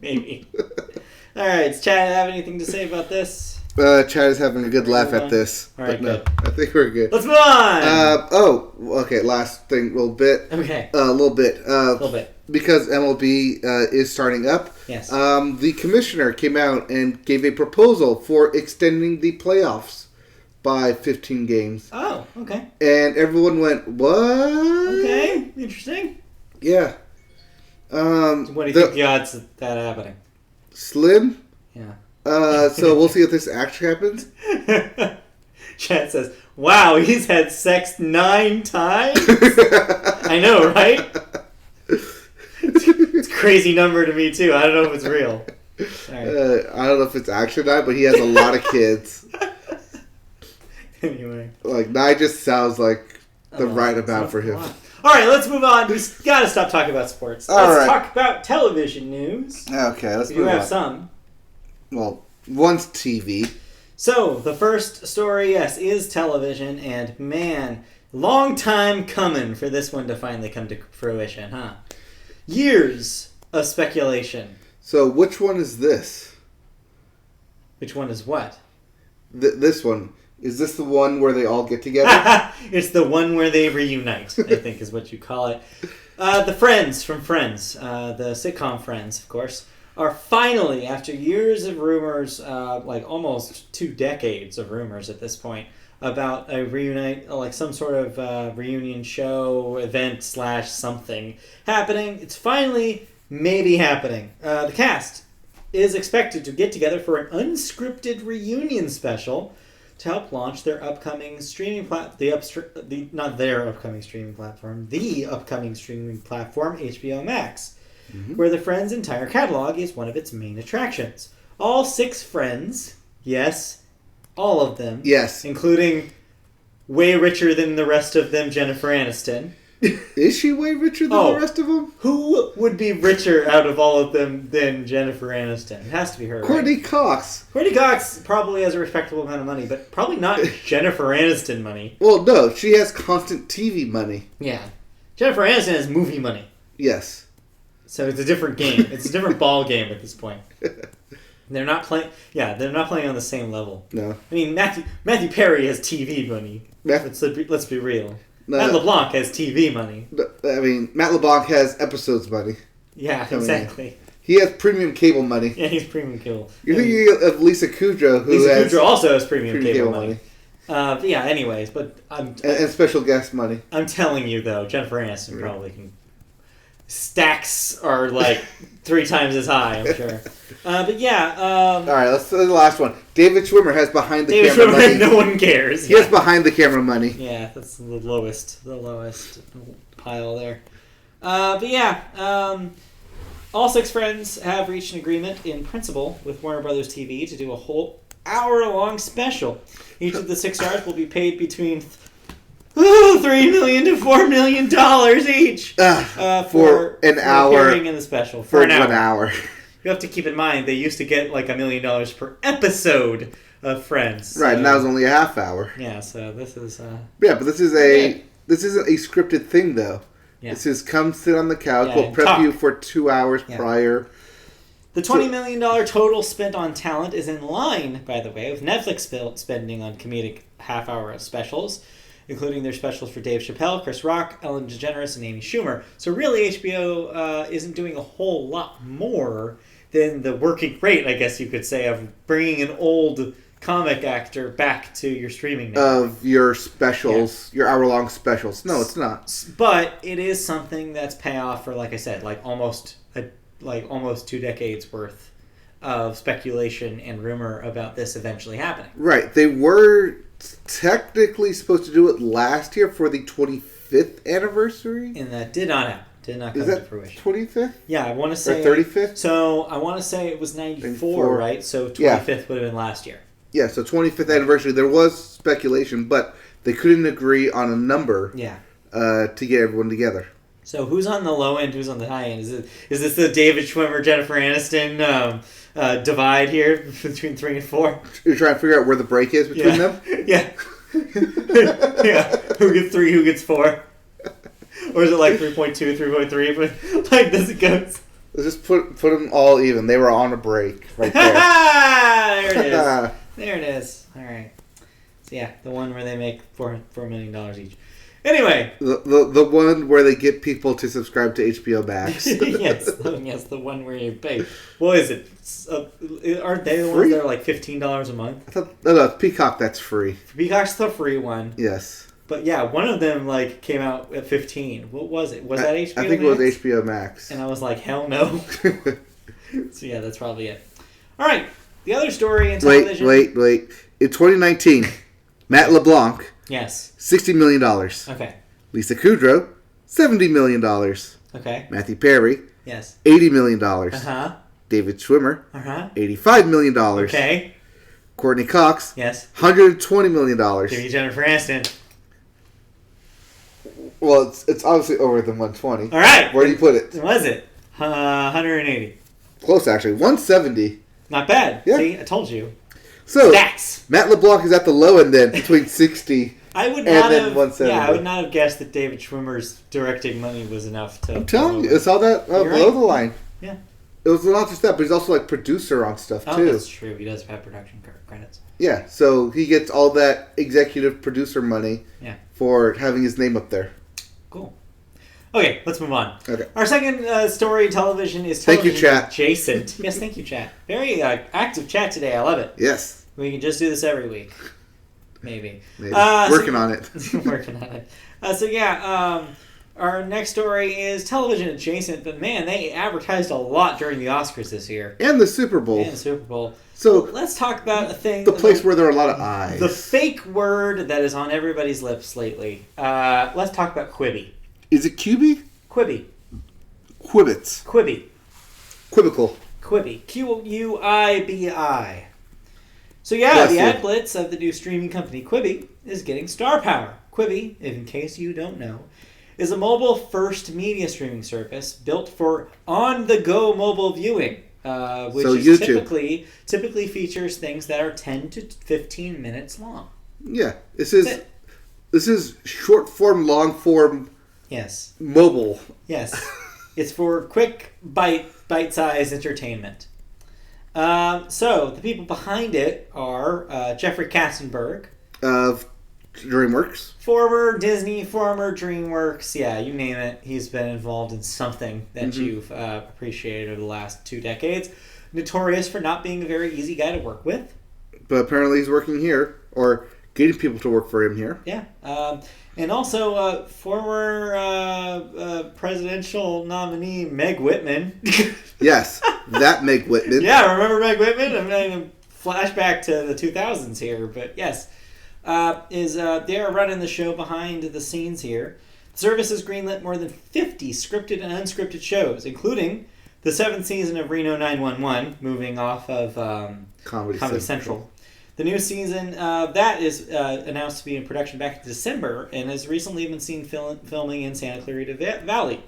Maybe. All right. Does Chad have anything to say about this? Chad is having a good laugh at this. All right, but no, good. I think we're good. Let's move on. Okay. Last thing, little bit. Okay. A little bit. A little bit. Because MLB is starting up. Yes. The commissioner came out and gave a proposal for extending the playoffs by 15 games. Oh, okay. And everyone went, what? Okay, interesting. Yeah. So what do you think the odds of that happening? Slim. Yeah. So we'll see if this actually happens. Chad says, wow, he's had sex 9 times? I know, right? It's a crazy number to me, too. I don't know if it's real. I don't know if it's actually not, but he has a lot of kids. Anyway. Like, 9 just sounds like the right amount for him. All right, let's move on. We got to stop talking about sports. Let's talk about television news. Okay, let's we move on. do have some. Well, one's TV. So, the first story, yes, is television. And, man, long time coming for this one to finally come to fruition, huh? Years of speculation. So, which one is this? Which one is what? This one. Is this the one where they all get together? It's the one where they reunite, I think is what you call it. The Friends from Friends, the sitcom Friends, of course, are finally, after years of rumors, like almost 2 decades of rumors at this point, about a reunite, like some sort of reunion show, event / something happening. It's finally maybe happening. The cast is expected to get together for an unscripted reunion special to help launch their upcoming streaming the upcoming streaming platform, HBO Max, where the Friends' entire catalog is one of its main attractions. All 6 Friends, yes, all of them, Yes. including way richer than the rest of them, Jennifer Aniston. Is she way richer than the rest of them? Who would be richer out of all of them than Jennifer Aniston? It has to be her, Courtney right? Cox. Courtney Cox probably has a respectable amount of money, but probably not Jennifer Aniston money. Well, no, she has constant TV money. Yeah. Jennifer Aniston has movie money. Yes. So it's a different game. It's a different ball game at this point. They're not playing. Yeah, they're not playing on the same level. No. I mean, Matthew Perry has TV money. Let's be real. No. Matt LeBlanc has TV money. I mean, Matt LeBlanc has episodes money. Yeah, exactly. He has premium cable money. Yeah, he's premium cable. You're thinking of Lisa Kudrow, who Lisa has Kudrow also has premium cable money. But yeah, anyways, but and special guest money. I'm telling you though, Jennifer Aniston probably can. Stacks are like 3 times as high, I'm sure. But yeah. All right, let's do the last one. David Schwimmer has behind the camera money. No one cares. He has behind the camera money. Yeah, that's the lowest pile there. But yeah, all 6 Friends have reached an agreement in principle with Warner Brothers TV to do a whole hour-long special. Each of the 6 stars will be paid between $3 million to $4 million each for an hour. Appearing in the special for an 1 hour. You have to keep in mind they used to get like $1 million per episode of Friends. Right, and that was only a half hour. Yeah, so this is. Yeah, but this isn't a scripted thing though. Yeah. This is come sit on the couch. We'll prep you for 2 hours prior. The $20 million total spent on talent is in line, by the way, with Netflix spending on comedic half-hour specials, including their specials for Dave Chappelle, Chris Rock, Ellen DeGeneres, and Amy Schumer. So really, HBO isn't doing a whole lot more than the working rate, I guess you could say, of bringing an old comic actor back to your streaming network. Of your specials, your hour-long specials. No, it's not. But it is something that's payoff for, like I said, almost 2 decades worth of speculation and rumor about this eventually happening. Right. They were technically supposed to do it last year for the 25th anniversary. And that did not happen. Did not come to fruition. 25th? Yeah, I want to say... Or 35th? So, I want to say it was 94, right? So, 25th would have been last year. Yeah, so 25th anniversary. There was speculation, but they couldn't agree on a number to get everyone together. So who's on the low end? Who's on the high end? Is this the David Schwimmer, Jennifer Aniston divide here between 3 and 4? You're trying to figure out where the break is between them? Yeah. Yeah. Who gets 3? Who gets 4? Or is it like 3.2, 3.3? But like, does it go? Let's just put them all even. They were on a break right there. There it is. There it is. All right. So yeah, the one where they make $4 million each. Anyway, the one where they get people to subscribe to HBO Max. yes, the one where you pay. What is it? Aren't they the ones that are like $15 a month? I thought no, Peacock. That's free. Peacock's the free one. Yes. But yeah, one of them like came out at 15. What was it? Was that HBO Max? I think it was HBO Max. And I was like, hell no. So yeah, that's probably it. All right, the other story in television. Wait. In 2019, Matt LeBlanc. Yes. $60 million. Okay. Lisa Kudrow, $70 million. Okay. Matthew Perry, yes. $80 million. Uh-huh. David Schwimmer, uh-huh. $85 million. Okay. Courtney Cox, yes. $120 million. Give me Jennifer Aniston. Well, it's obviously over than 120. All right. Where do you put it? Was it? 180. Close, actually. 170. Not bad. Yeah. See, I told you. So, Stats. Matt LeBlanc is at the low end then, between 60 I would and not then have, 170. Yeah, I would not have guessed that David Schwimmer's directing money was enough to... I'm telling you, it's all that below right. the line. Yeah. It was not just that, but he's also like producer on stuff too. Oh, that's true. He does have production credits. Yeah, so he gets all that executive producer money for having his name up there. Cool. Okay, let's move on. Okay. Our second story television is television Thank you, chat. adjacent. Yes, thank you, chat. Very active chat today. I love it. Yes. We can just do this every week. Maybe. Working on it. Working on it. Our next story is television adjacent, but man, they advertised a lot during the Oscars this year. And the Super Bowl. So let's talk about a thing. The place where there are a lot of eyes. The fake word that is on everybody's lips lately. Let's talk about Kwibi. Is it Kwibi? Kwibi. Quibbits. Kwibi. Quibbicle. Kwibi. Quibi. So yeah, the ad blitz of the new streaming company Kwibi is getting star power. Kwibi, in case you don't know, is a mobile-first media streaming service built for on-the-go mobile viewing, which is typically features things that are 10 to 15 minutes long. Yeah, this is short-form, long-form. Yes. Mobile. Yes, it's for quick bite-sized entertainment. So the people behind it are Jeffrey Katzenberg of DreamWorks. Former Disney, former DreamWorks, yeah, you name it. He's been involved in something that you've appreciated over the last 2 decades. Notorious for not being a very easy guy to work with. But apparently he's working here, or getting people to work for him here. Yeah. And also former presidential nominee Meg Whitman. Yes, that Meg Whitman. Yeah, remember Meg Whitman? I'm going to flashback to the 2000s here, but yes. They're running the show behind the scenes here. The service has greenlit more than 50 scripted and unscripted shows, including the 7th season of Reno 911, moving off of Comedy Central. The new season, that is announced to be in production back in December and has recently been seen filming in Santa Clarita Valley.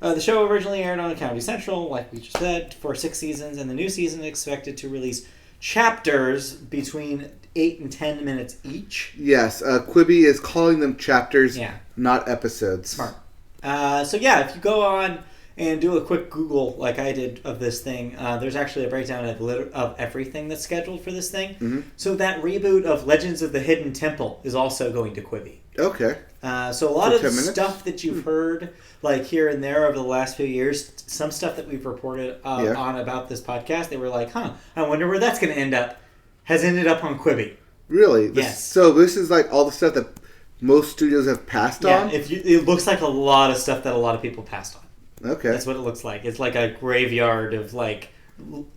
The show originally aired on Comedy Central, like we just said, for 6 seasons, and the new season is expected to release chapters between 8 and 10 minutes each. Yes, Kwibi is calling them chapters, not episodes. Smart. So yeah, if you go on and do a quick Google like I did of this thing, there's actually a breakdown of everything that's scheduled for this thing. Mm-hmm. So that reboot of Legends of the Hidden Temple is also going to Kwibi. Okay. So a lot of the stuff that you've heard like here and there over the last few years, some stuff that we've reported on about this podcast, they were like, I wonder where that's going to end up, has ended up on Kwibi. Really? Yes. So this is like all the stuff that most studios have passed on? Yeah, it looks like a lot of stuff that a lot of people passed on. Okay. That's what it looks like. It's like a graveyard of like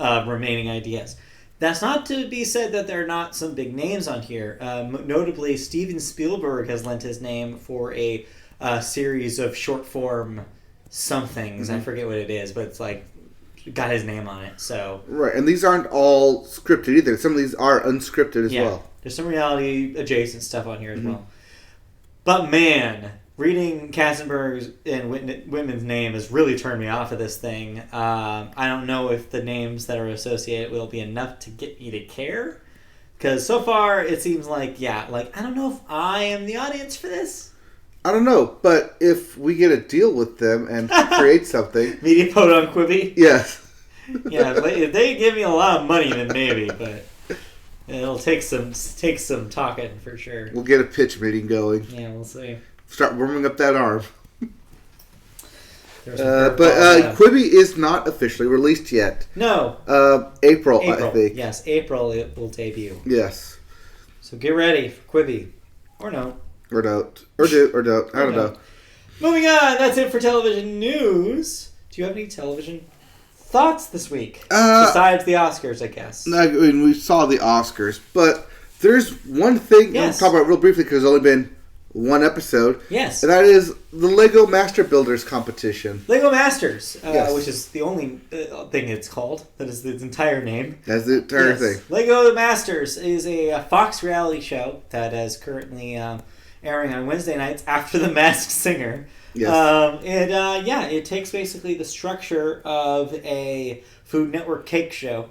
remaining ideas. That's not to be said that there are not some big names on here. Notably, Steven Spielberg has lent his name for a series of short form somethings. Mm-hmm. I forget what it is, but it's like got his name on it. So right, and these aren't all scripted either. Some of these are unscripted as well. There's some reality adjacent stuff on here as well. But man, reading Katzenberg's and Whitman's name has really turned me off of this thing. I don't know if the names that are associated will be enough to get me to care. Because so far, it seems like, I don't know if I am the audience for this. I don't know, but if we get a deal with them and create something... Media Pod on Kwibi? Yes. If they give me a lot of money, then maybe, but it'll take some talking for sure. We'll get a pitch meeting going. Yeah, we'll see. Start warming up that arm. Kwibi is not officially released yet. No. April, I think. Yes, April it will debut. Yes. So get ready for Kwibi. Or no. Or don't. Or do. Or don't. I don't know. Moving on. That's it for television news. Do you have any television thoughts this week? Besides the Oscars, I guess. I mean, we saw the Oscars. But there's one thing I'm talking about real briefly because it's only been one episode. Yes. And that is the Lego Master Builders competition. Lego Masters, yes. Which is the only thing it's called. That is its entire name. That's the entire thing. Lego Masters is a Fox reality show that is currently airing on Wednesday nights after The Masked Singer. Yes. It takes basically the structure of a Food Network cake show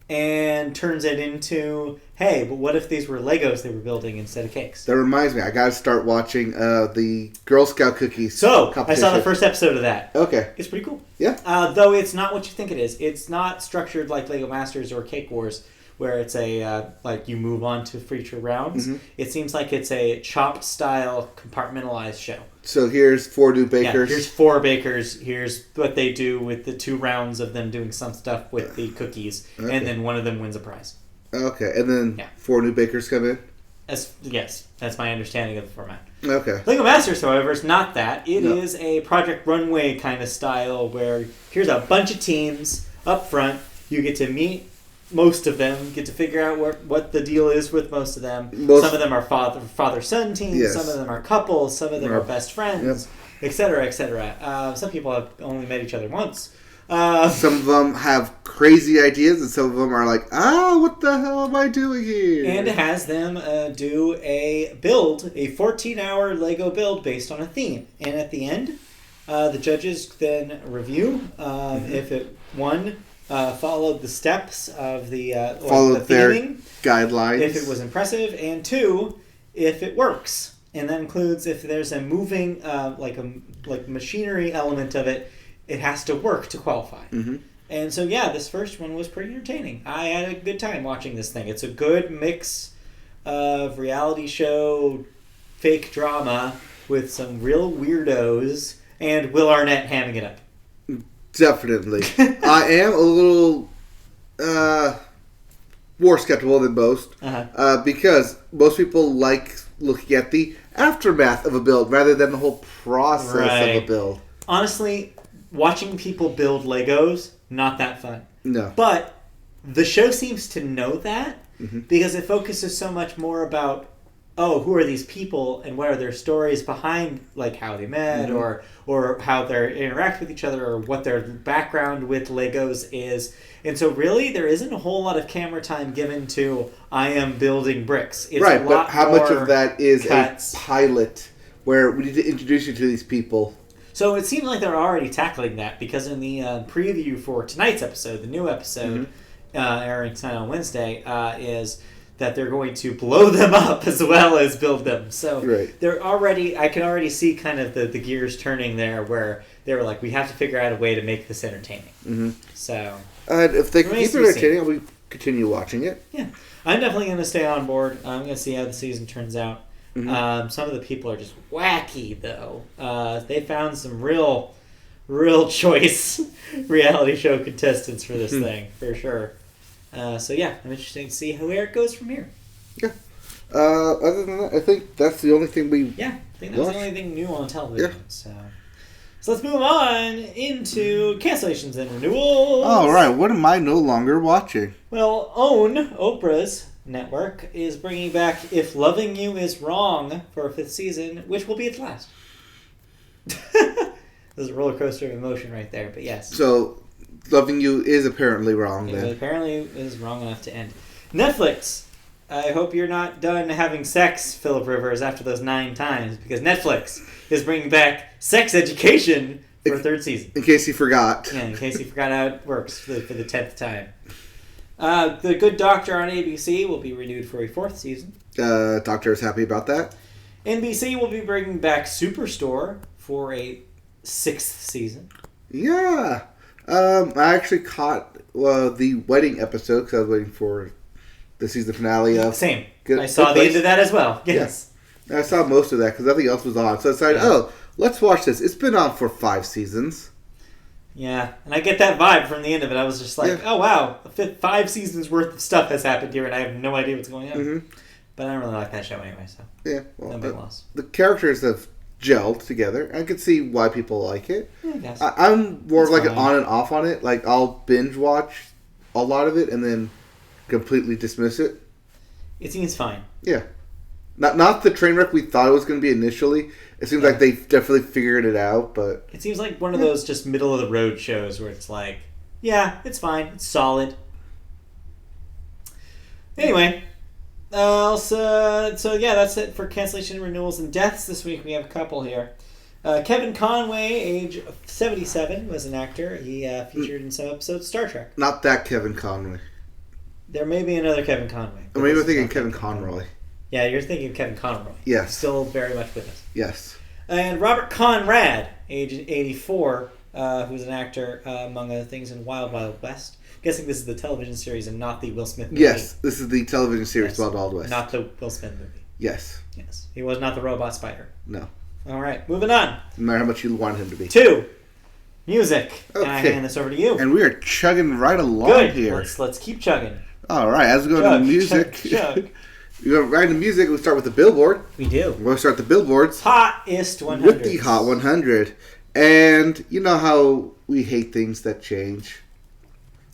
and turns it into, hey, but what if these were Legos they were building instead of cakes? That reminds me, I got to start watching the Girl Scout cookies. So, I saw the first episode of that. Okay. It's pretty cool. Yeah. Though it's not what you think it is. It's not structured like Lego Masters or Cake Wars, where it's a, you move on to future rounds. Mm-hmm. It seems like it's a Chopped-style, compartmentalized show. So here's 4 new bakers. Yeah, here's 4 bakers. Here's what they do with the 2 rounds of them doing some stuff with the cookies. Okay. And then one of them wins a prize. Okay, and then 4 new bakers come in? Yes, that's my understanding of the format. Okay. Lego Masters, however, is not that. It is a Project Runway kind of style where here's a bunch of teams up front. You get to meet most of them, get to figure out what the deal is with most of them. Some of them are father-son teams, yes. Some of them are couples, some of them are best friends, etc., etc. Some people have only met each other once. Some of them have crazy ideas, and some of them are like, what the hell am I doing here? And it has them do a 14-hour Lego build based on a theme. And at the end, the judges then review if it, one, followed the steps of the followed their theming, guidelines, if it was impressive, and 2, if it works. And that includes if there's a moving, like machinery element of it, it has to work to qualify. Mm-hmm. And so, this first one was pretty entertaining. I had a good time watching this thing. It's a good mix of reality show, fake drama, with some real weirdos, and Will Arnett hamming it up. Definitely. I am a little more skeptical than most because most people like looking at the aftermath of a build rather than the whole process of a build. Honestly, watching people build Legos, not that fun. No. But the show seems to know that because it focuses so much more about, who are these people and what are their stories behind, like how they met or how they interact with each other or what their background with Legos is. And so really there isn't a whole lot of camera time given to I am building bricks. It's right, a lot but how much of that is cuts. A pilot where we need to introduce you to these people? So it seemed like they're already tackling that because in the preview for tonight's episode, the new episode airing tonight on Wednesday, is that they're going to blow them up as well as build them. So they're already, I can already see kind of the gears turning there where they were like, we have to figure out a way to make this entertaining. Mm-hmm. So if they keep it entertaining, I'll continue watching it. Yeah. I'm definitely going to stay on board. I'm going to see how the season turns out. Mm-hmm. Some of the people are just wacky, though. They found some real choice reality show contestants for this thing, for sure. I'm interested to see where it goes from here. Yeah. Other than that, I think that's the only thing we I think that was the only thing new on television. Yeah. So let's move on into cancellations and renewals. All right. What am I no longer watching? Well, Oprah's network is bringing back If Loving You Is Wrong for a 5th season, which will be its last. There's a roller coaster of emotion right there, but yes. So, Loving You is apparently wrong then. It apparently is wrong enough to end. Netflix I hope you're not done having sex, Philip Rivers, after those 9 times, because Netflix is bringing back Sex Education for a 3rd season. In case you forgot. Yeah, in case you forgot how it works for the 10th time. The Good Doctor on ABC will be renewed for a 4th season. Doctor is happy about that. NBC will be bringing back Superstore for a 6th season. Yeah. I actually caught the wedding episode because I was waiting for the season finale of... Same. I saw the end of that as well. Yes. Yeah. I saw most of that because nothing else was on. So I decided, let's watch this. It's been on for 5 seasons. Yeah, and I get that vibe from the end of it. I was just like, oh wow, 5 seasons worth of stuff has happened here and I have no idea what's going on. Mm-hmm. But I don't really like that show anyway, so no big loss. The characters have gelled together. I can see why people like it. Yeah, I guess. I'm more of like an on and off on it. Like I'll binge watch a lot of it and then completely dismiss it. It seems fine. Yeah. Not the train wreck we thought it was going to be initially. It seems like they definitely figured it out, but... It seems like one of those just middle-of-the-road shows where it's like, yeah, it's fine. It's solid. Anyway, that's it for cancellation, renewals, and deaths this week. We have a couple here. Kevin Conway, age 77, was an actor. He featured in some episodes of Star Trek. Not that Kevin Conway. There may be another Kevin Conway. Or maybe I'm thinking Kevin Conroy. Yeah, you're thinking of Kevin Conroy. Yes. Still very much with us. Yes. And Robert Conrad, age 84, who's an actor, among other things, in Wild Wild West. I'm guessing this is the television series and not the Will Smith movie. Yes, this is the television series Wild Wild West. Not the Will Smith movie. Yes. Yes. He was not the robot spider. No. All right, moving on. No matter how much you want him to be. 2. Music. Okay. And I hand this over to you. And we are chugging right along Good. here. Let's keep chugging. All right, as we go to music. Chug. We go right into music. We start with the Billboard. We do. We're going to start the Billboards. Hottest 100. With the Hot 100. And you know how we hate things that change?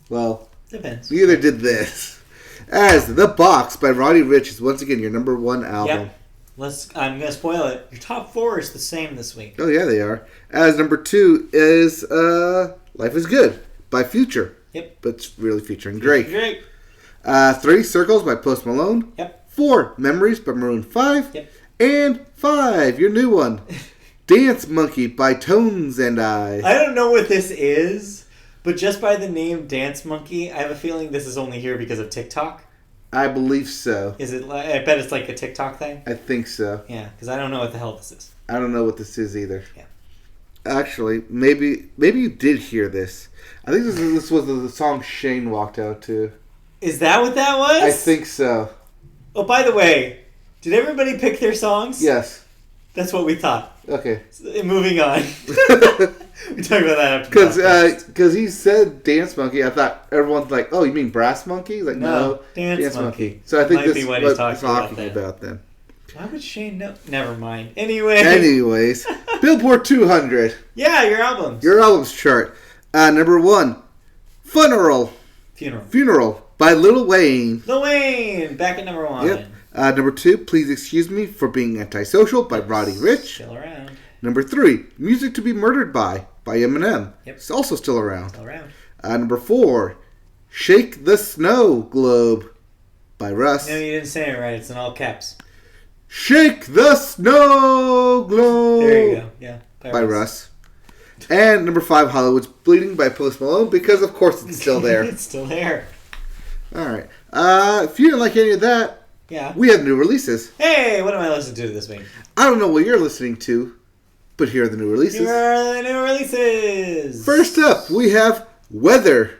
Well, depends. We either did this. As The Box by Roddy Ricch is once again your number 1 album. Yep. I'm going to spoil it. Your top 4 is the same this week. Oh, yeah, they are. As number 2 is Life is Good by Future. Yep. But it's really featuring Drake. 3 Drake. Circles by Post Malone. Yep. 4 Memories by Maroon 5. Yep. And 5, your new one, Dance Monkey by Tones and I. I don't know what this is, but just by the name Dance Monkey, I have a feeling this is only here because of TikTok. I believe so. Is it? I bet it's like a TikTok thing. I think so. Yeah, because I don't know what the hell this is. I don't know what this is either. Yeah. Actually, maybe you did hear this. I think this was the song Shane walked out to. Is that what that was? I think so. Oh, by the way, did everybody pick their songs? Yes. That's what we thought. Okay. Moving on. We talk about that after. Because he said Dance Monkey, I thought everyone's like, oh, you mean Brass Monkey? Like, no, Dance Monkey. So I think Might this be is what what he's he's talking talking about then. Why would Shane know? Never mind. Anyway. Anyways, Billboard 200. Yeah, your albums. Your albums chart. Number 1, Funeral by Lil Wayne. Lil Wayne, back at number 1. Yep. Number 2, Please Excuse Me for Being Antisocial by Roddy Ricch. Still around. Number 3, Music to Be Murdered by Eminem. Yep. It's also still around. Still around. Number 4, Shake the Snow Globe by Russ. No, you didn't say it right. It's in all caps. Shake the Snow Globe. There you go. Yeah. By Russ. And number 5, Hollywood's Bleeding by Post Malone, because of course it's still there. It's still there. Alright. If you didn't like any of that, we have new releases. Hey, what am I listening to this week? I don't know what you're listening to, but here are the new releases. Here are the new releases. First up, we have Weather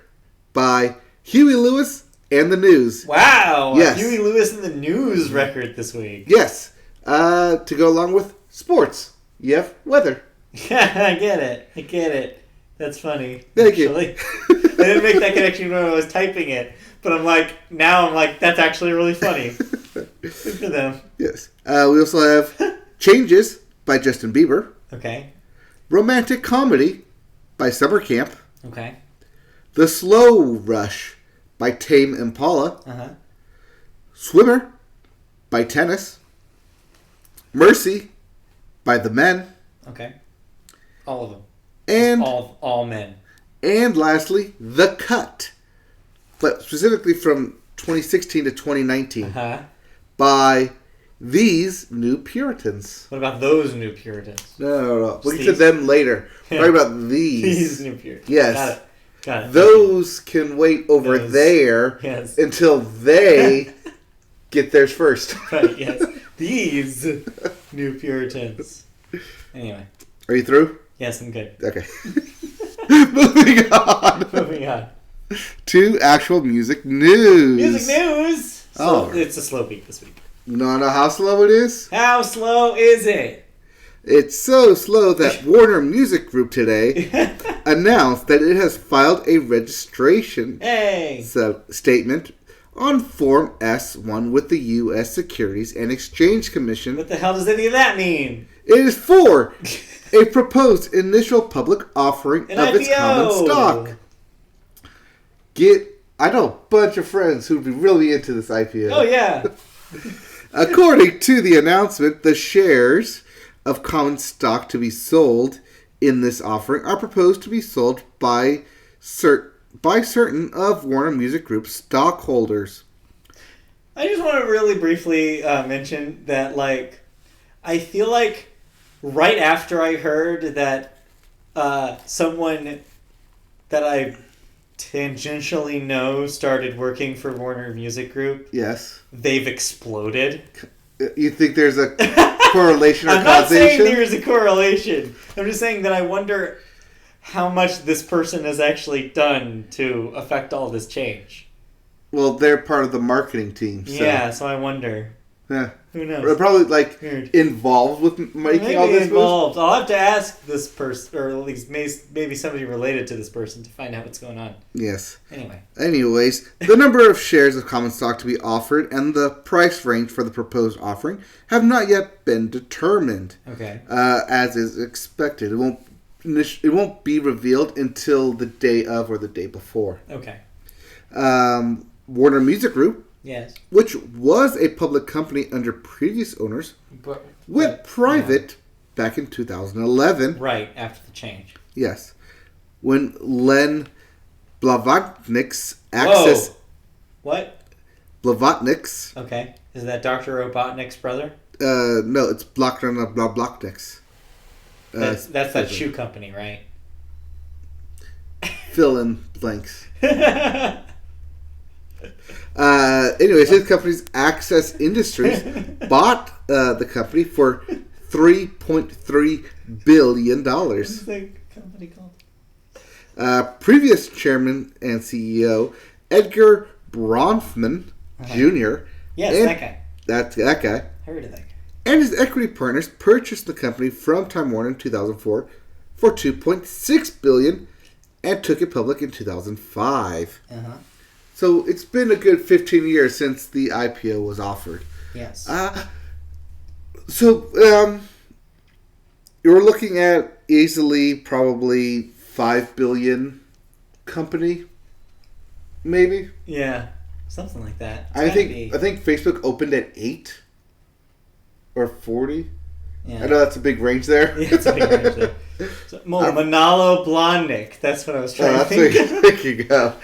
by Huey Lewis and the News. Wow. Yes. Huey Lewis and the News record this week. Yes. To go along with sports, you have weather. Yeah, I get it. That's funny. Thank you. I didn't make that connection when I was typing it, but I'm like, that's actually really funny. Good for them. Yes. We also have Changes by Justin Bieber. Okay. Romantic Comedy by Summer Camp. Okay. The Slow Rush by Tame Impala. Uh-huh. Swimmer by Tennis. Mercy by The Men. Okay. All of them. And all men. And lastly, The Cut. But specifically from 2016 to 2019 Uh-huh. by these New Puritans. What about those New Puritans? No. We'll get to them later. Yeah. Talking about these. These New Puritans. Yes. Got it. Those can wait over there until they get theirs first. Right, yes. These New Puritans. Anyway. Are you through? Yes, I'm good. Okay. Moving on. Moving on. To actual music news. Music news! It's a slow week this week. You know how slow it is? How slow is it? It's so slow that Warner Music Group today announced that it has filed a registration statement on Form S-1 with the U.S. Securities and Exchange Commission. What the hell does any of that mean? It is for a proposed initial public offering of its common stock. I know a bunch of friends who'd be really into this IPO. Oh, yeah. According to the announcement, the shares of common stock to be sold in this offering are proposed to be sold by certain of Warner Music Group's stockholders. I just want to really briefly mention that, I feel like right after I heard that someone that I tangentially know started working for Warner Music Group, yes, they've exploded. You think there's a correlation or I'm causation? not saying there's a correlation. I'm just saying that I wonder how much this person has actually done to affect all this change. Well, they're part of the marketing team. So. Yeah, so I wonder. Yeah. Who knows? They're probably Weird. involved with making all this involved. I'll have to ask this person, or at least maybe somebody related to this person, to find out what's going on. Yes. Anyways, the number of shares of common stock to be offered and the price range for the proposed offering have not yet been determined. Okay. As is expected, it won't be revealed until the day of or the day before. Okay. Warner Music Group. Yes. Which was a public company under previous owners, went private back in 2011. Right, after the change. Yes. When Len Blavatnik's access... Whoa. What? Blavatnik's. Okay. Is that Dr. Robotnik's brother? No, it's Blavatnik's. That's that shoe company, right? Fill in blanks. Anyways, his company's Access Industries bought the company for $3.3 billion. What's the company called? Previous chairman and CEO Edgar Bronfman Jr. Yes, that guy. That's that guy. Heard of that guy. And his equity partners purchased the company from Time Warner in 2004 for $2.6 billion and took it public in 2005. Uh-huh. So it's been a good 15 years since the IPO was offered. Yes. You're looking at easily probably $5 billion company, maybe. Yeah, something like that. I think Facebook opened at 8 or 40. Yeah. I know that's a big range there. Yeah, it's a big range there. So, Manalo Blahnik. That's what I was trying to think. There you go.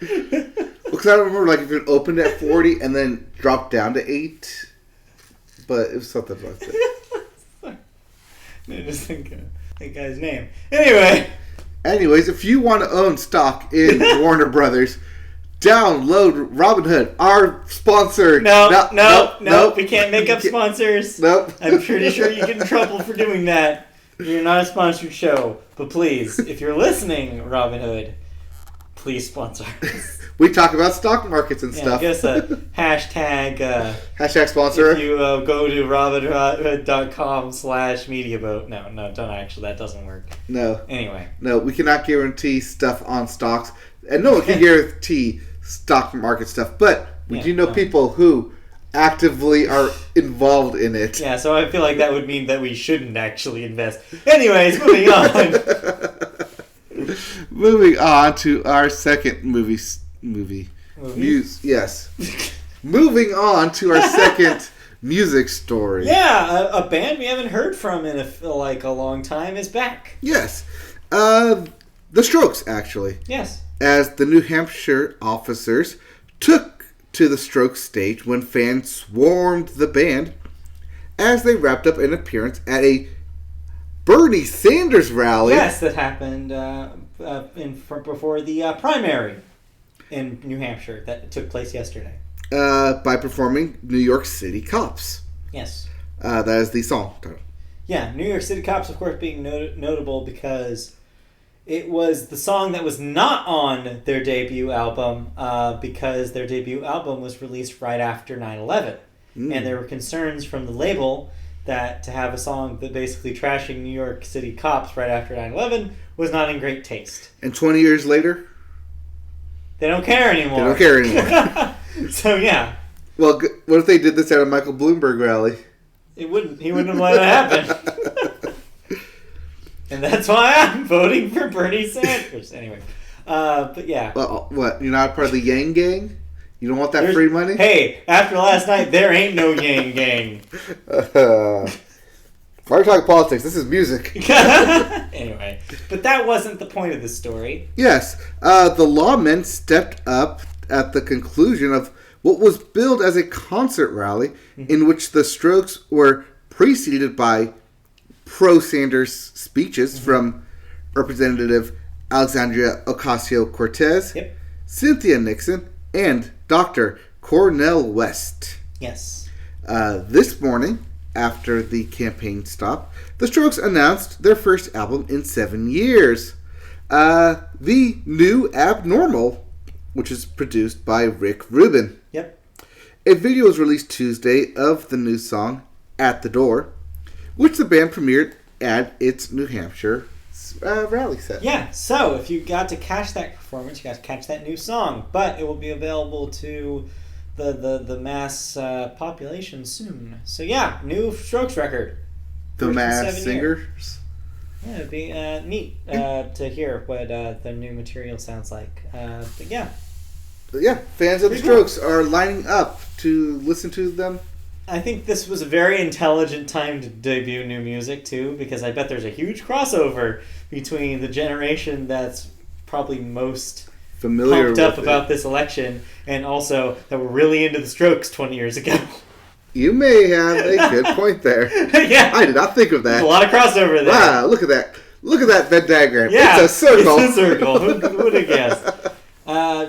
Because I remember, if it opened at 40 and then dropped down to 8, but it was something like that. I just think that guy's name. Anyways, if you want to own stock in Warner Brothers, download Robinhood, our sponsor. No, we can't make up sponsors. Nope. I'm pretty sure you get in trouble for doing that. You're not a sponsored show, but please, if you're listening, Robinhood, please sponsor us. We talk about stock markets and stuff. I guess hashtag... hashtag sponsor. If you go to robinhood.com/mediaboat. No, don't actually. That doesn't work. No. Anyway. No, we cannot guarantee stuff on stocks. And no one can guarantee stock market stuff. But we do know people who actively are involved in it. Yeah, so I feel like that would mean that we shouldn't actually invest. Anyways, moving on. Moving on to our second movie. Yes. Moving on to our second music story. Yeah, a band we haven't heard from in a long time is back. Yes. The Strokes, actually. Yes. as the New Hampshire officers took to the Strokes stage when fans swarmed the band as they wrapped up an appearance at a Bernie Sanders rally. Yes, that happened before the primary in New Hampshire that took place yesterday. By performing New York City Cops. Yes. That is the song title. Yeah, New York City Cops, of course, being notable because it was the song that was not on their debut album because their debut album was released right after 9/11. And there were concerns from the label that to have a song that basically trashing New York City Cops right after 9/11 was not in great taste. And 20 years later? They don't care anymore. They don't care anymore. So, yeah. Well, what if they did this at a Michael Bloomberg rally? He wouldn't have let it happen. And that's why I'm voting for Bernie Sanders. Anyway. But yeah. Well, what? You're not part of the Yang Gang? You don't want that free money? Hey, after last night, there ain't no Yang Gang. Why are we talking politics? This is music. Anyway, but that wasn't the point of the story. Yes. The lawmen stepped up at the conclusion of what was billed as a concert rally in which the Strokes were preceded by pro-Sanders speeches from Representative Alexandria Ocasio-Cortez, Cynthia Nixon, and Dr. Cornel West. Yes. This morning, after the campaign stopped, the Strokes announced their first album in 7 years. The New Abnormal, which is produced by Rick Rubin. Yep. A video was released Tuesday of the new song, At the Door, which the band premiered at its New Hampshire rally set. Yeah, so if you got to catch that performance, you got to catch that new song, but it will be available to the mass population soon. So yeah, new Strokes record. The Mass Singers. Yeah, it'd be neat to hear what the new material sounds like. But yeah. Yeah, fans of the Strokes are lining up to listen to them. I think this was a very intelligent time to debut new music, too, because I bet there's a huge crossover between the generation that's probably most familiar pumped up about this election and also that were really into the Strokes 20 years ago. You may have a good point there. Yeah. I did not think of that. There's a lot of crossover there. Wow, look at that. Look at that Venn diagram. Yeah, it's a circle. It's a circle. Who would have guessed?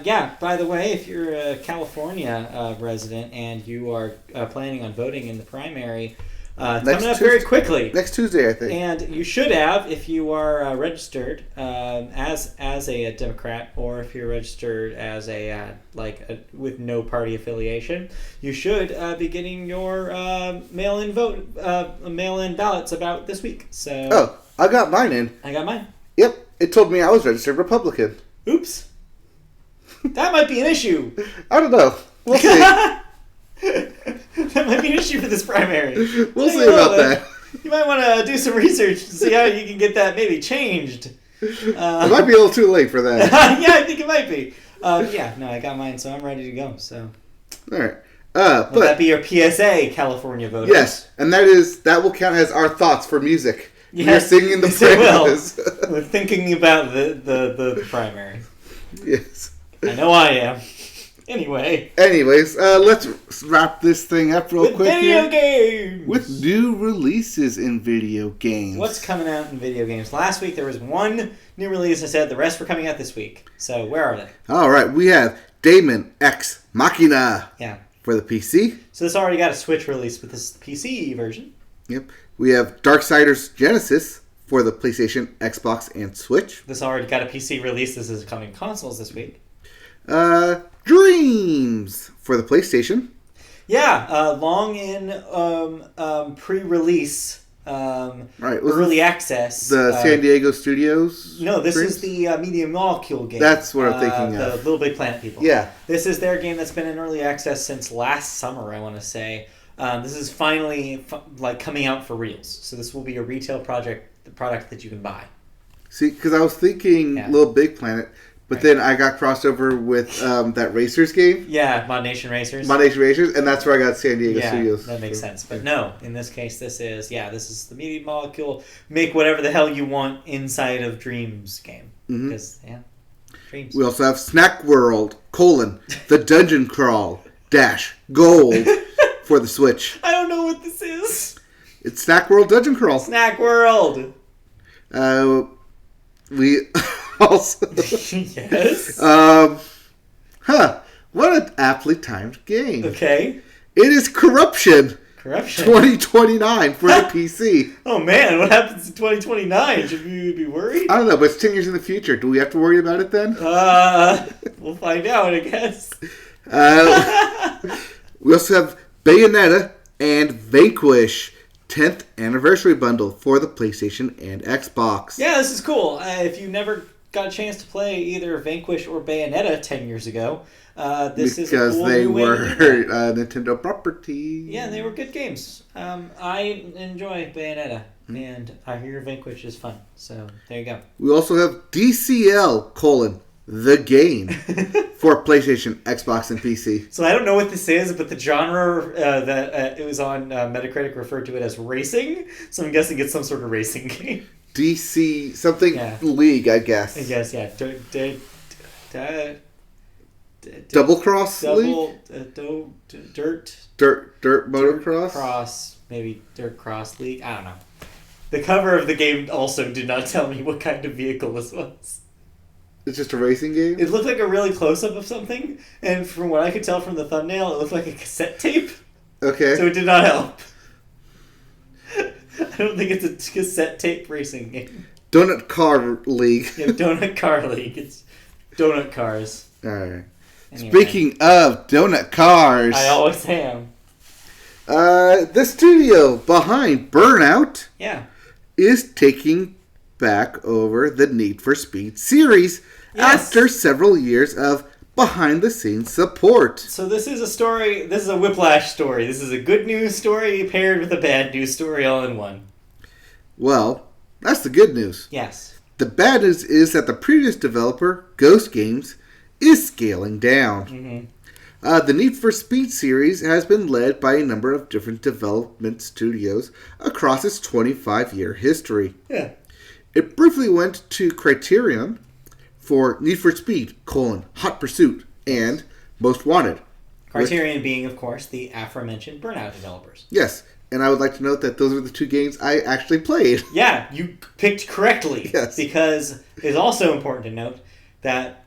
Yeah, by the way, if you're a California resident and you are planning on voting in the primary, it's coming up very quickly. Next Tuesday, I think. And you should have, if you are registered as a Democrat, or if you're registered as with no party affiliation, you should be getting your mail-in ballots about this week. So. Oh, I got mine in. I got mine. Yep, it told me I was registered Republican. Oops. That might be an issue. I don't know. We'll see. That might be an issue for this primary. We'll see about that. You might want to do some research to see how you can get that maybe changed. It might be a little too late for that. Yeah, I think it might be. Yeah, no, I got mine, so I'm ready to go. So. All right. Will that be your PSA, California voters? Yes, and that will count as our thoughts for music. Yes, we're singing the praises. We're thinking about the primary. Yes. I know I am. Anyways, let's wrap this thing up real quick video games! With new releases in video games. What's coming out in video games? Last week there was one new release, I said. The rest were coming out this week. So where are they? All right, we have Daemon X Machina for the PC. So this already got a Switch release with this PC version. Yep. We have Darksiders Genesis for the PlayStation, Xbox, and Switch. This already got a PC release. This is coming consoles this week. Dreams for the PlayStation. Yeah, long in pre-release, early access. The San Diego Studios? No, this Dreams? is the Media Molecule game. That's what I'm thinking of. The Little Big Planet people. Yeah. This is their game that's been in early access since last summer, I want to say. This is finally coming out for reals. So this will be a retail product that you can buy. See, because I was thinking Little Big Planet, but then I got crossed over with that Racers game. Yeah, Mod Nation Racers. And that's where I got San Diego Studios. That makes sense. But no, in this case, this is the Media Molecule. Make whatever the hell you want inside of Dreams game. Dreams. We also have Snack World, the Dungeon Crawl, Gold for the Switch. I don't know what this is. It's Snack World Dungeon Crawl. Snack World. We also... Yes? What an aptly timed game. Okay. It is Corruption. 2029 for the PC. Oh man, what happens in 2029? Should we be worried? I don't know, but it's 10 years in the future. Do we have to worry about it then? We'll find out, I guess. We also have Bayonetta and Vanquish 10th anniversary bundle for the PlayStation and Xbox. Yeah, this is cool. If you never got a chance to play either Vanquish or Bayonetta 10 years ago, this is a cool because they new way were to do that. Nintendo property. Yeah, they were good games. I enjoy Bayonetta, and I hear Vanquish is fun. So there you go. We also have DCL, the game for PlayStation, Xbox, and PC. So I don't know what this is, but the genre that it was on Metacritic referred to it as racing. So I'm guessing it's some sort of racing game. DC something league, I guess. I guess, yeah. Double Cross League? Dirt Motocross? Cross, maybe Dirt Cross League. I don't know. The cover of the game also did not tell me what kind of vehicle this was. It's just a racing game? It looked like a really close-up of something, and from what I could tell from the thumbnail, it looked like a cassette tape. Okay. So it did not help. I don't think it's a cassette tape racing game. Donut Car League. Yeah, Donut Car League. It's donut cars. Alright. Anyway. Speaking of donut cars. I always am. The studio behind Burnout is taking back over the Need for Speed series after several years of behind-the-scenes support. So this is a story, this is a whiplash story. This is a good news story paired with a bad news story all in one. Well, that's the good news. Yes. The bad news is that the previous developer, Ghost Games, is scaling down. Mm-hmm. The Need for Speed series has been led by a number of different development studios across its 25-year history. Yeah. It briefly went to Criterion for Need for Speed, Hot Pursuit, and Most Wanted. Criterion being, of course, the aforementioned Burnout developers. Yes, and I would like to note that those are the two games I actually played. Yeah, you picked correctly. Yes. Because it's also important to note that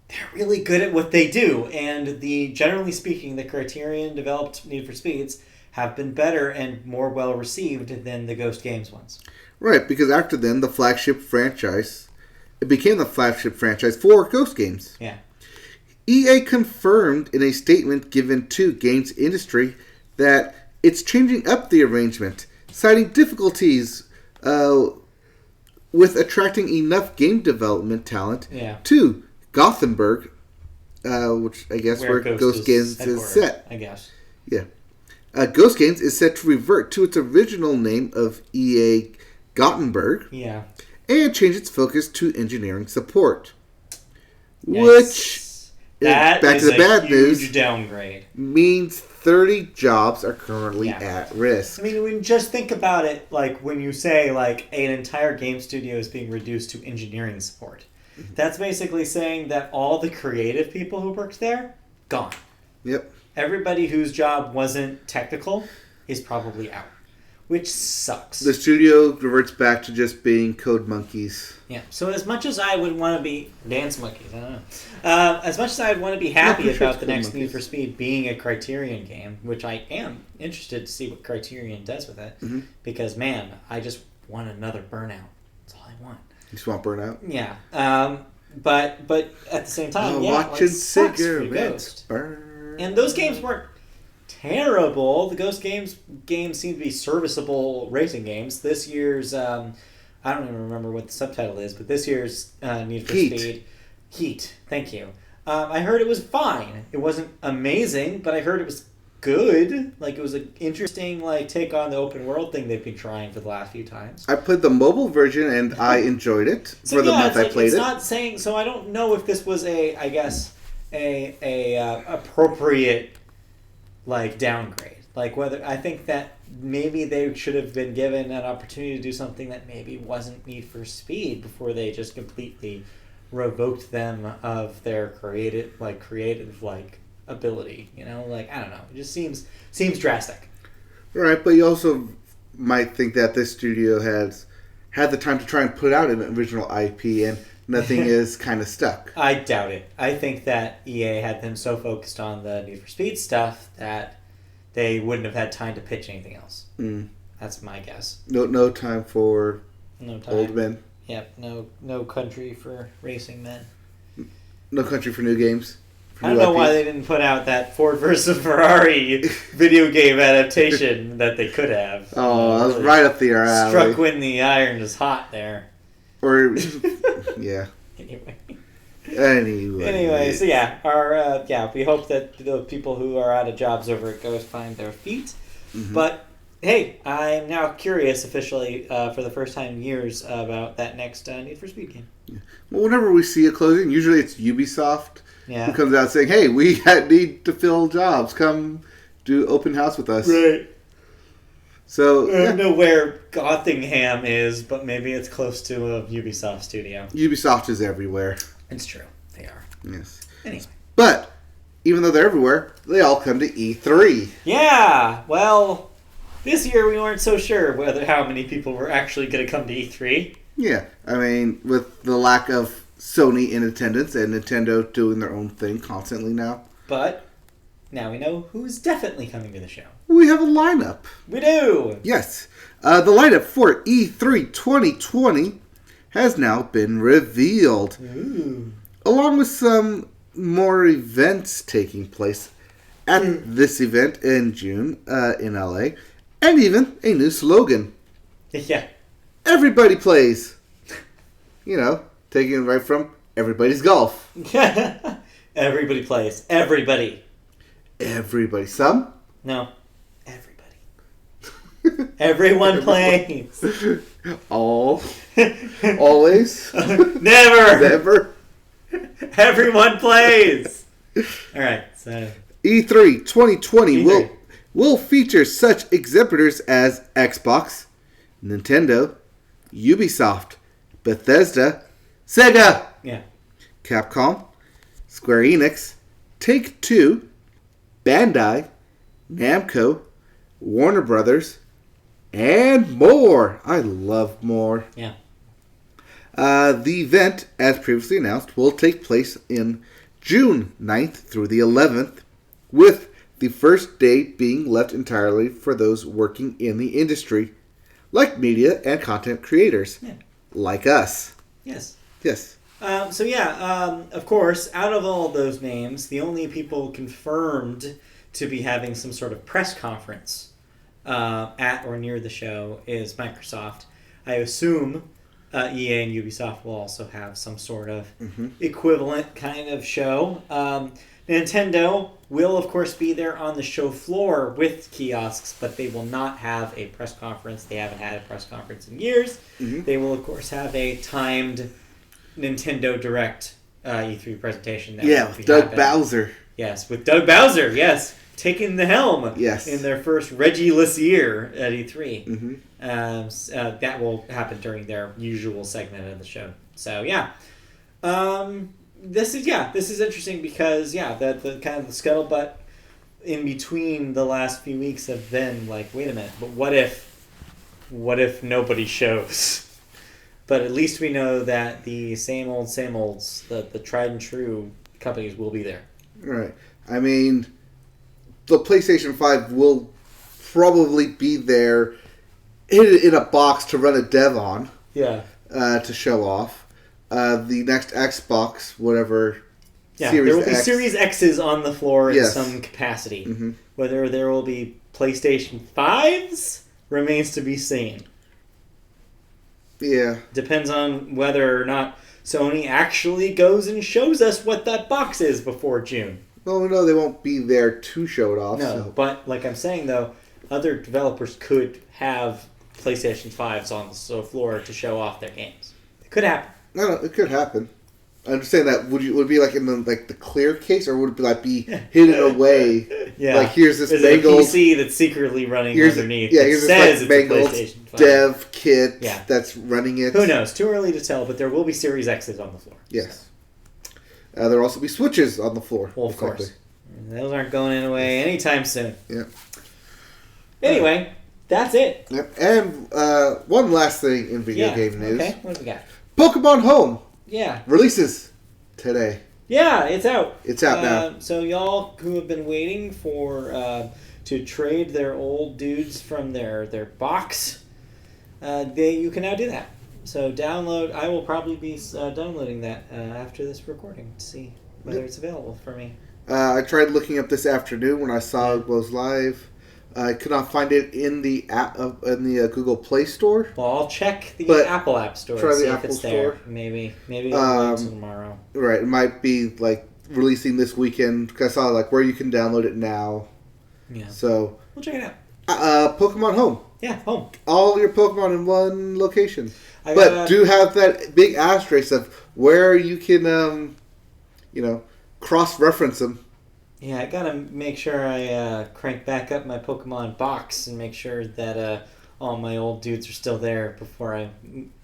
they're really good at what they do, and generally speaking, the Criterion developed Need for Speeds have been better and more well received than the Ghost Games ones. Right, because after then, it became the flagship franchise for Ghost Games. Yeah. EA confirmed in a statement given to Games Industry that it's changing up the arrangement, citing difficulties with attracting enough game development talent to Gothenburg, which I guess where Ghost Games is set. I guess. Yeah. Ghost Games is set to revert to its original name of EA Gothenburg. Yeah. And change its focus to engineering support. Yes. Which, back to the bad news, huge downgrade. Means 30 jobs are currently at risk. I mean, when you just think about it, like when you say like an entire game studio is being reduced to engineering support, that's basically saying that all the creative people who worked there, gone. Yep. Everybody whose job wasn't technical is probably out, which sucks. The studio reverts back to just being code monkeys. Yeah. So as much as I would want to be dance monkeys, I don't know. As much as I would want to be happy about the next Need for Speed being a Criterion game, which I am interested to see what Criterion does with it, because man, I just want another Burnout. That's all I want. You just want Burnout? Yeah. But at the same time, watching sucks for cigarettes Ghost. burn. And those games weren't terrible. The Ghost games seem to be serviceable racing games. This year's, I don't even remember what the subtitle is, but this year's Need for Speed. Heat. Thank you. I heard it was fine. It wasn't amazing, but I heard it was good. Like, it was an interesting take on the open world thing they've been trying for the last few times. I played the mobile version and I enjoyed it for the month I played it. It's not saying, so I don't know if this was a appropriate downgrade. Whether I think that maybe they should have been given an opportunity to do something that maybe wasn't Need for Speed before they just completely revoked them of their creative ability. You know, like I don't know. It just seems drastic. Right, but you also might think that this studio has had the time to try and put out an original IP, and nothing is kind of stuck. I doubt it. I think that EA had them so focused on the Need for Speed stuff that they wouldn't have had time to pitch anything else. Mm. That's my guess. No time for old men. Yep. No country for racing men. No country for new games. I don't know why they didn't put out that Ford versus Ferrari video game adaptation that they could have. Oh, that was right up the alley. Struck when the iron is hot there. Or, yeah. Anyway, so yeah, we hope that the people who are out of jobs over at Ghost find their feet. Mm-hmm. But hey, I'm now curious officially for the first time in years about that next Need for Speed game. Yeah. Well, whenever we see a closing, usually it's Ubisoft who comes out saying, "Hey, we need to fill jobs. Come do open house with us." Right. So I don't know where Gothingham is, but maybe it's close to a Ubisoft studio. Ubisoft is everywhere. It's true. They are. Yes. Anyway. But even though they're everywhere, they all come to E3. Yeah. Well, this year we weren't so sure how many people were actually going to come to E3. Yeah. I mean, with the lack of Sony in attendance and Nintendo doing their own thing constantly now. But now we know who's definitely coming to the show. We have a lineup. We do. Yes. The lineup for E3 2020 has now been revealed. Ooh. Along with some more events taking place at this event in June in LA. And even a new slogan. Yeah. Everybody plays. You know, taking it right from Everybody's Golf. Everybody plays. Everybody. Everybody. Some? No. Everybody. Everyone plays. All. Always. Never. Never. Everyone plays. All right. So E3 2020 E3. will feature such exhibitors as Xbox, Nintendo, Ubisoft, Bethesda, Sega, Capcom, Square Enix, Take-Two, Bandai, Namco, Warner Brothers, and more. I love more. Yeah. The event, as previously announced, will take place in June 9th through the 11th, with the first day being left entirely for those working in the industry, like media and content creators, like us. Yes. Yes. Of course, out of all those names, the only people confirmed to be having some sort of press conference at or near the show is Microsoft. I assume EA and Ubisoft will also have some sort of equivalent kind of show. Nintendo will, of course, be there on the show floor with kiosks, but they will not have a press conference. They haven't had a press conference in years. They will, of course, have a timed Nintendo Direct E3 presentation. With Doug Bowser. Yes, with Doug Bowser, yes. Taking the helm in their first Reggie-less year at E3. That will happen during their usual segment of the show. So, yeah. This is interesting because, the kind of the scuttlebutt in between the last few weeks have been like, wait a minute, but what if nobody shows? But at least we know that the same olds, the tried and true companies will be there. Right. I mean, the PlayStation 5 will probably be there in a box to run a dev on. Yeah. To show off. The next Xbox, whatever. Yeah, there will be Series X's on the floor in some capacity. Whether there will be PlayStation 5s remains to be seen. Yeah. Depends on whether or not Sony actually goes and shows us what that box is before June. Well, no, they won't be there to show it off. No, but like I'm saying, though, other developers could have PlayStation 5s on the floor to show off their games. It could happen. No, it could happen. I'm just saying that would it be like in the clear case, or would it be hidden away Yeah. Like, here's this There's mangled... a PC that's secretly running underneath. Yeah, It here's says this, it's mangled a PlayStation 5. dev kit that's running it. Who knows? Too early to tell, but there will be Series X's on the floor. Yes. There will also be Switches on the floor. Well, of course. Those aren't going away anytime soon. Yeah. Anyway, that's it. Yep. And one last thing in video game news. Okay, what do we got? Pokemon Home. Yeah. Releases today. Yeah, it's out. It's out now. So y'all who have been waiting for to trade their old dudes from their box, you can now do that. So download. I will probably be downloading that after this recording to see whether it's available for me. I tried looking up this afternoon when I saw it was live. I could not find it in the app in the Google Play Store. Well, I'll check the Apple App Store. Try see the if Apple it's Store. There. Maybe I'll wait till tomorrow. Right, it might be like releasing this weekend because I saw like where you can download it now. Yeah. So we'll check it out. Pokemon Home. Yeah, home. All your Pokemon in one location. But do have that big asterisk of where you can, cross-reference them. Yeah, I gotta make sure I crank back up my Pokemon box and make sure that all my old dudes are still there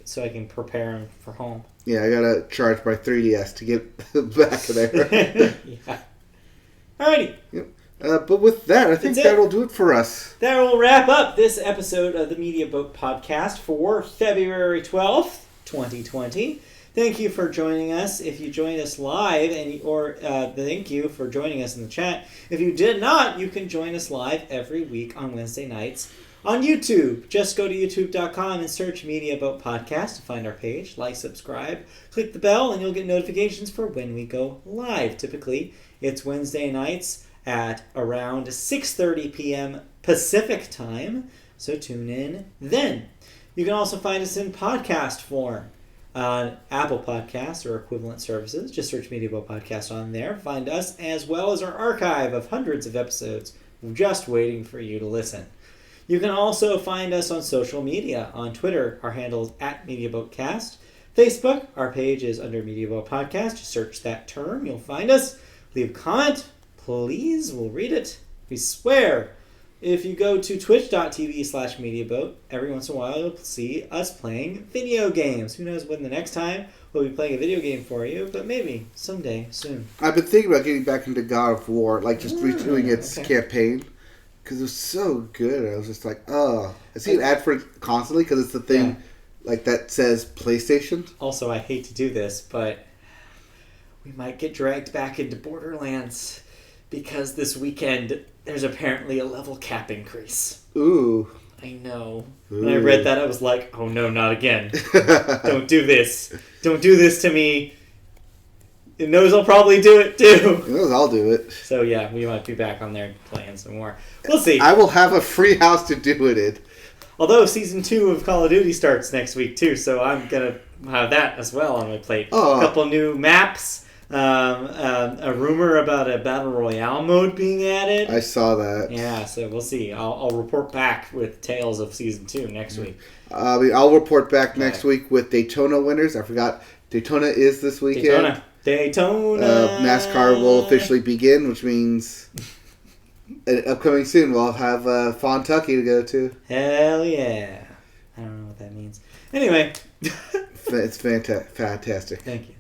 so I can prepare them for home. Yeah, I gotta charge my 3DS to get back there. Yeah. Alrighty. Yep. But with that, I think that'll do it for us. That will wrap up this episode of the Media Boat Podcast for February 12th, 2020. Thank you for joining us. If you joined us live, thank you for joining us in the chat. If you did not, you can join us live every week on Wednesday nights on YouTube. Just go to youtube.com and search Media Boat Podcast to find our page. Like, subscribe, click the bell, and you'll get notifications for when we go live. Typically, it's Wednesday nights at around 6:30 p.m. Pacific time, so tune in then. You can also find us in podcast form on Apple Podcasts or equivalent services. Just search Media Boat Podcast on there. Find us as well as our archive of hundreds of episodes just waiting for you to listen. You can also find us on social media. On Twitter, our handle is @MediaBoatCast. Facebook, our page is under Media Boat Podcast. Just search that term. You'll find us. Leave a comment. Please, we'll read it. We swear. If you go to twitch.tv/MediaBoat, every once in a while you'll see us playing video games. Who knows when the next time we'll be playing a video game for you, but maybe someday soon. I've been thinking about getting back into God of War, like just redoing its campaign, because it was so good. I was just like, I see an ad for it constantly because it's the thing like that says PlayStation. Also, I hate to do this, but we might get dragged back into Borderlands because this weekend there's apparently a level cap increase. Ooh. I know. Ooh. When I read that, I was like, oh no, not again. Don't do this. Don't do this to me. It knows I'll probably do it too. It knows I'll do it. So yeah, we might be back on there playing some more. We'll see. I will have a free house to do it in. Although Season 2 of Call of Duty starts next week too, so I'm going to have that as well on my plate. Oh. A couple new maps. A rumor about a Battle Royale mode being added. I saw that. Yeah, so we'll see. I'll report back with tales of Season 2 next week. I'll report back next week with Daytona winners. I forgot Daytona is this weekend. Daytona. NASCAR will officially begin, which means upcoming soon we'll have Fontucky to go to. Hell yeah. I don't know what that means. Anyway. It's fantastic. Thank you.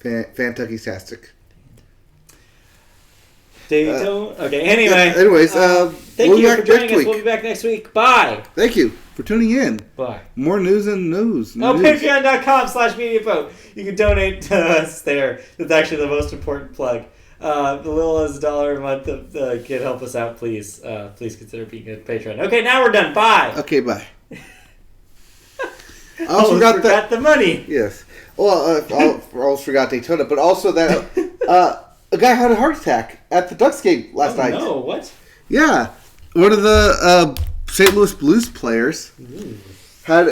Fantucky-tastic. Daytona. Okay, anyway. Anyways, thank you for joining us. We'll be back next week. Bye. Thank you for tuning in. Bye. More news and news. Patreon.com/MediaBoat. You can donate to us there. That's actually the most important plug. The little as $1 a month can help us out, please. Please consider being a patron. Okay, now we're done. Bye. Okay, bye. I also forgot the money. Yes. Well, I almost forgot Daytona, but also that a guy had a heart attack at the Ducks game last night. No, what? Yeah. One of the St. Louis Blues players had